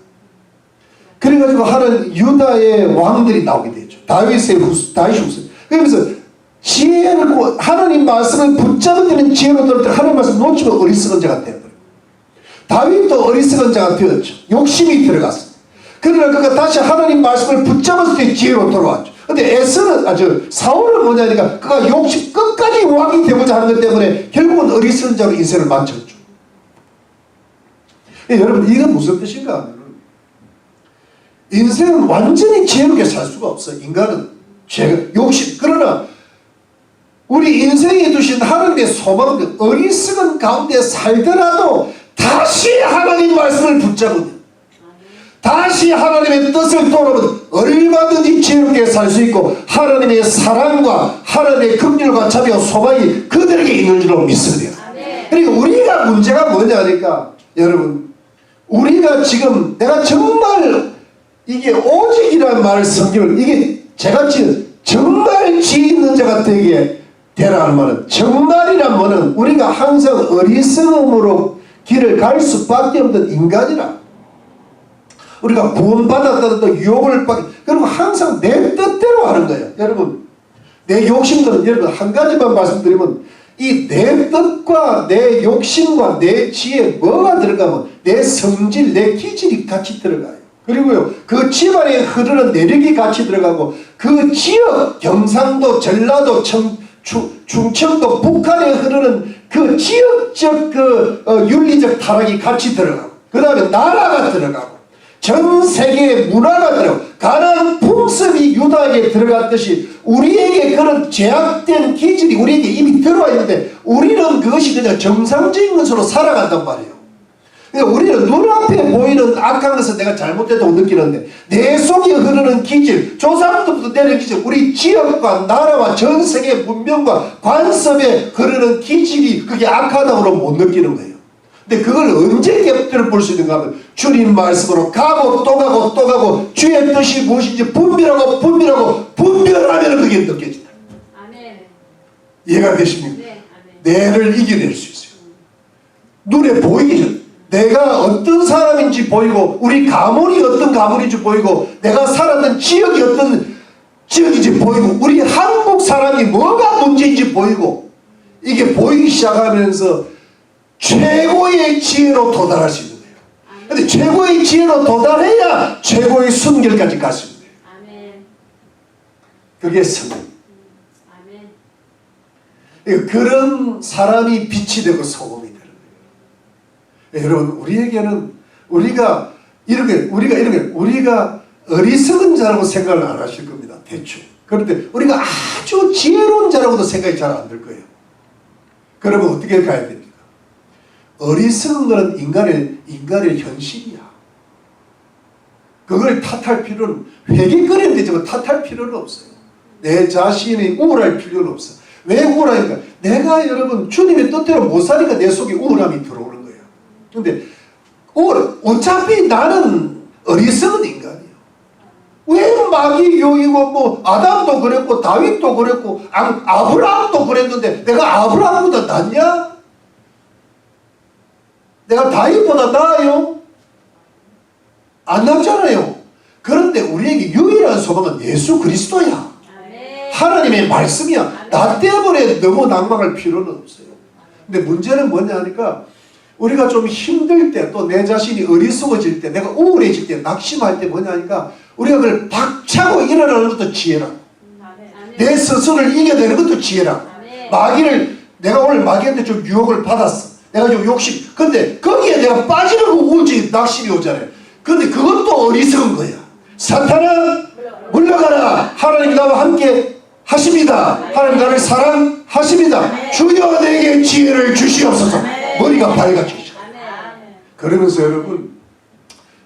그래가지고 하나님 유다의 왕들이 나오게 되죠. 다윗의 후손. 그러면서 지혜를, 하나님 말씀을 붙잡은 데는 지혜로 들을 때 하나님 말씀 놓치면 어리석은 자가 되어버려요. 다윗도 어리석은 자가 되었죠. 욕심이 들어갔어요. 그러나 그가 다시 하나님 말씀을 붙잡았을 때 지혜로 돌아왔죠. 근데 사울은 뭐냐니까 그가 욕심 끝까지 왕이 되고자 하는 것 때문에 결국은 어리석은 자로 인생을 마쳤죠. 여러분, 이건 무슨 뜻인가 하면 인생은 완전히 지혜롭게 살 수가 없어요. 인간은 욕심. 그러나 우리 인생에 두신 하나님의 소망은 어리석은 가운데 살더라도 다시 하나님 말씀을 붙잡으면, 다시 하나님의 뜻을 돌아보면 얼마든지 지혜롭게 살 수 있고 하나님의 사랑과 하나님의 긍휼과 자비와 소망이 그들에게 있는 줄로 믿습니다. 그러니까 우리가 문제가 뭐냐니까 여러분, 우리가 지금 내가 정말 이게 오직이라는 말을 성경을, 이게 제가 정말 지혜 있는 자가 되라는 말은, 정말이란 말은 우리가 항상 어리석음으로 길을 갈 수밖에 없는 인간이라, 우리가 구원받았다는 또 유혹을 받고, 그리고 항상 내 뜻대로 하는 거예요. 여러분, 내 욕심들은, 여러분 한 가지만 말씀드리면, 이 내 뜻과 내 욕심과 내 지혜에 뭐가 들어가면 내 성질, 내 기질이 같이 들어가요. 그리고요, 그 집안에 흐르는 내력이 같이 들어가고, 그 지역, 경상도, 전라도, 충청도, 북한에 흐르는 그 지역적 윤리적 타락이 같이 들어가고, 그 다음에 나라가 들어가고, 전 세계의 문화가 들어가고, 가나안 풍습이 유다에게 들어갔듯이 우리에게 그런 제약된 기질이 우리에게 이미 들어와 있는데 우리는 그것이 그냥 정상적인 것으로 살아간단 말이에요. 그러니까 우리는 눈앞에 보이는 악한 것을 내가 잘못했다고 느끼는데 내 속에 흐르는 기질, 조상부터 내린 기질, 우리 지역과 나라와 전 세계 문명과 관습에 흐르는 기질이 그게 악하다고 못 느끼는 거예요. 근데 그걸 언제 깨뜨려 볼 수 있는가 하면 주님 말씀으로 가고 또 가고 또 가고 주의 뜻이 무엇인지 분별하면 그게 느껴진다. 아멘. 이해가 되십니까? 네, 내를 이겨낼 수 있어요. 눈에 보이기 전 내가 어떤 사람인지 보이고 우리 가문이 어떤 가문인지 보이고 내가 살았던 지역이 어떤 지역인지 보이고 우리 한국 사람이 뭐가 문제인지 보이고, 이게 보이기 시작하면서 최고의 지혜로 도달할 수 있는 거예요. 그런데 최고의 지혜로 도달해야 최고의 순결까지 갈 수 있는 거예요. 그게 성령. 그런 사람이 빛이 되고 소금이 되는 거예요. 여러분, 우리에게는 우리가 어리석은 자라고 생각을 안 하실 겁니다. 대충. 그런데 우리가 아주 지혜로운 자라고도 생각이 잘 안 들 거예요. 그러면 어떻게 가야 됩니까? 어리석은 것은 인간의 현실이야. 그걸 탓할 필요는, 회개거리면 되지만 탓할 필요는 없어요. 내 자신이 우울할 필요는 없어. 왜 우울하니까? 내가 여러분 주님의 뜻대로 못 사니까 내 속에 우울함이 들어오는 거예요. 근데 어차피 나는 어리석은 인간이에요. 왜 마귀 요이고 뭐 아담도 그랬고 다윗도 그랬고 아브라함도 그랬는데 내가 아브라함보다 낫냐? 내가 다윗보다 나아요? 안 낫잖아요. 그런데 우리에게 유일한 소망은 예수 그리스도야. 하나님의 말씀이야. 나 때문에 너무 낭망할 필요는 없어요. 근데 문제는 뭐냐 하니까 우리가 좀 힘들 때, 또 내 자신이 어리석어질 때, 내가 우울해질 때, 낙심할 때 뭐냐 하니까 우리가 그걸 박차고 일어나는 것도 지혜라고. 내 스스로를 이겨내는 것도 지혜라고. 마귀를, 내가 오늘 마귀한테 좀 유혹을 받았어. 내가 좀 욕심. 근데 거기에 내가 빠지는 거 우울증, 낙심이 오잖아요. 근데 그것도 어리석은 거야. 사탄아 물러가라. 하나님 나와 함께 하십니다. 하나님 나를 사랑하십니다. 주여 내게 지혜를 주시옵소서. 머리가 밝아지죠. 그러면서 여러분,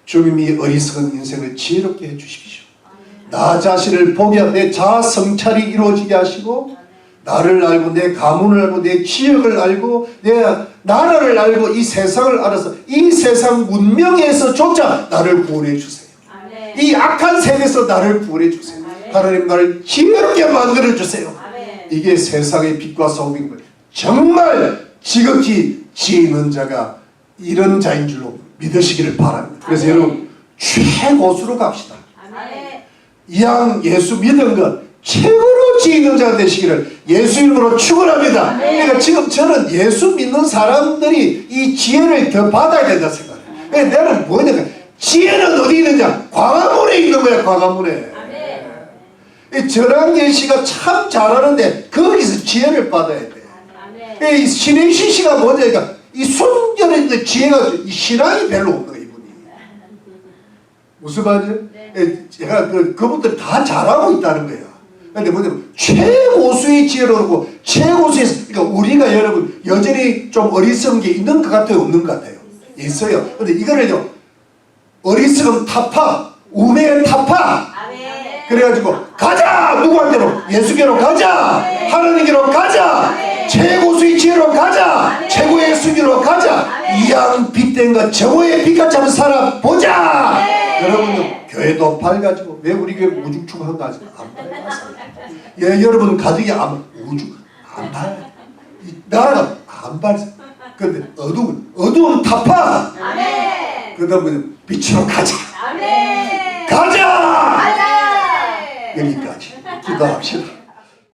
주님이 어리석은 인생을 지혜롭게 해주십시오. 나 자신을 포기하고 내 자아 성찰이 이루어지게 하시고, 나를 알고 내 가문을 알고 내 지역을 알고 내 나라를 알고 이 세상을 알아서 이 세상 문명에서조차 나를 구원해 주세요. 이 악한 세계에서 나를 구원해 주세요. 하나님 나를 지혜롭게 만들어 주세요. 이게 세상의 빛과 소금인 거예요. 정말 지극히 지혜 있는 자가 이런 자인 줄로 믿으시기를 바랍니다. 그래서 여러분, 최고수로 갑시다. 이왕 예수 믿은 것 최고로 지혜 있는 자가 되시기를 예수 이름으로 축원합니다. 그러니까 지금 저는 예수 믿는 사람들이 이 지혜를 더 받아야 된다 생각해요. 그러니까 나는 뭐냐, 지혜는 어디 있느냐? 광화문에 있는 거야. 광화문에. 전한길 씨가 참 잘하는데 거기서 지혜를 받아야 돼. 이 신혜신 씨가 뭐냐니까 이 순결의 지혜가, 이 신앙이 별로 없는 거야, 이분이. 무슨 말이죠? 제가 그분들 다 잘하고 있다는 거예요. 근데 뭐냐면 최고수의 지혜로 그러고 최고수의, 그러니까 우리가 여러분 여전히 좀 어리석은 게 있는 것 같아요, 없는 것 같아요? 있어요. 근데 이거는요, 어리석은 타파, 우매의 타파. 그래가지고 가자! 누구한테로? 예수께로 가자! 하나님께로 가자! 최고수의 지혜로 가자! 최고의 수기로 가자! 이양 빛된 것 최고의 빛같이 하는 사람 보자! 여러분들 교회도 밝아지고, 왜 우리 교회 우중충한 거 아직 안 밝아서? 예, 여러분 가정이 우중 안 밝아. 나라가 안 밝아. 근데 어두운 타파. 그러다 보니 빛으로 가자. 가자. 여기까지 기도합시다.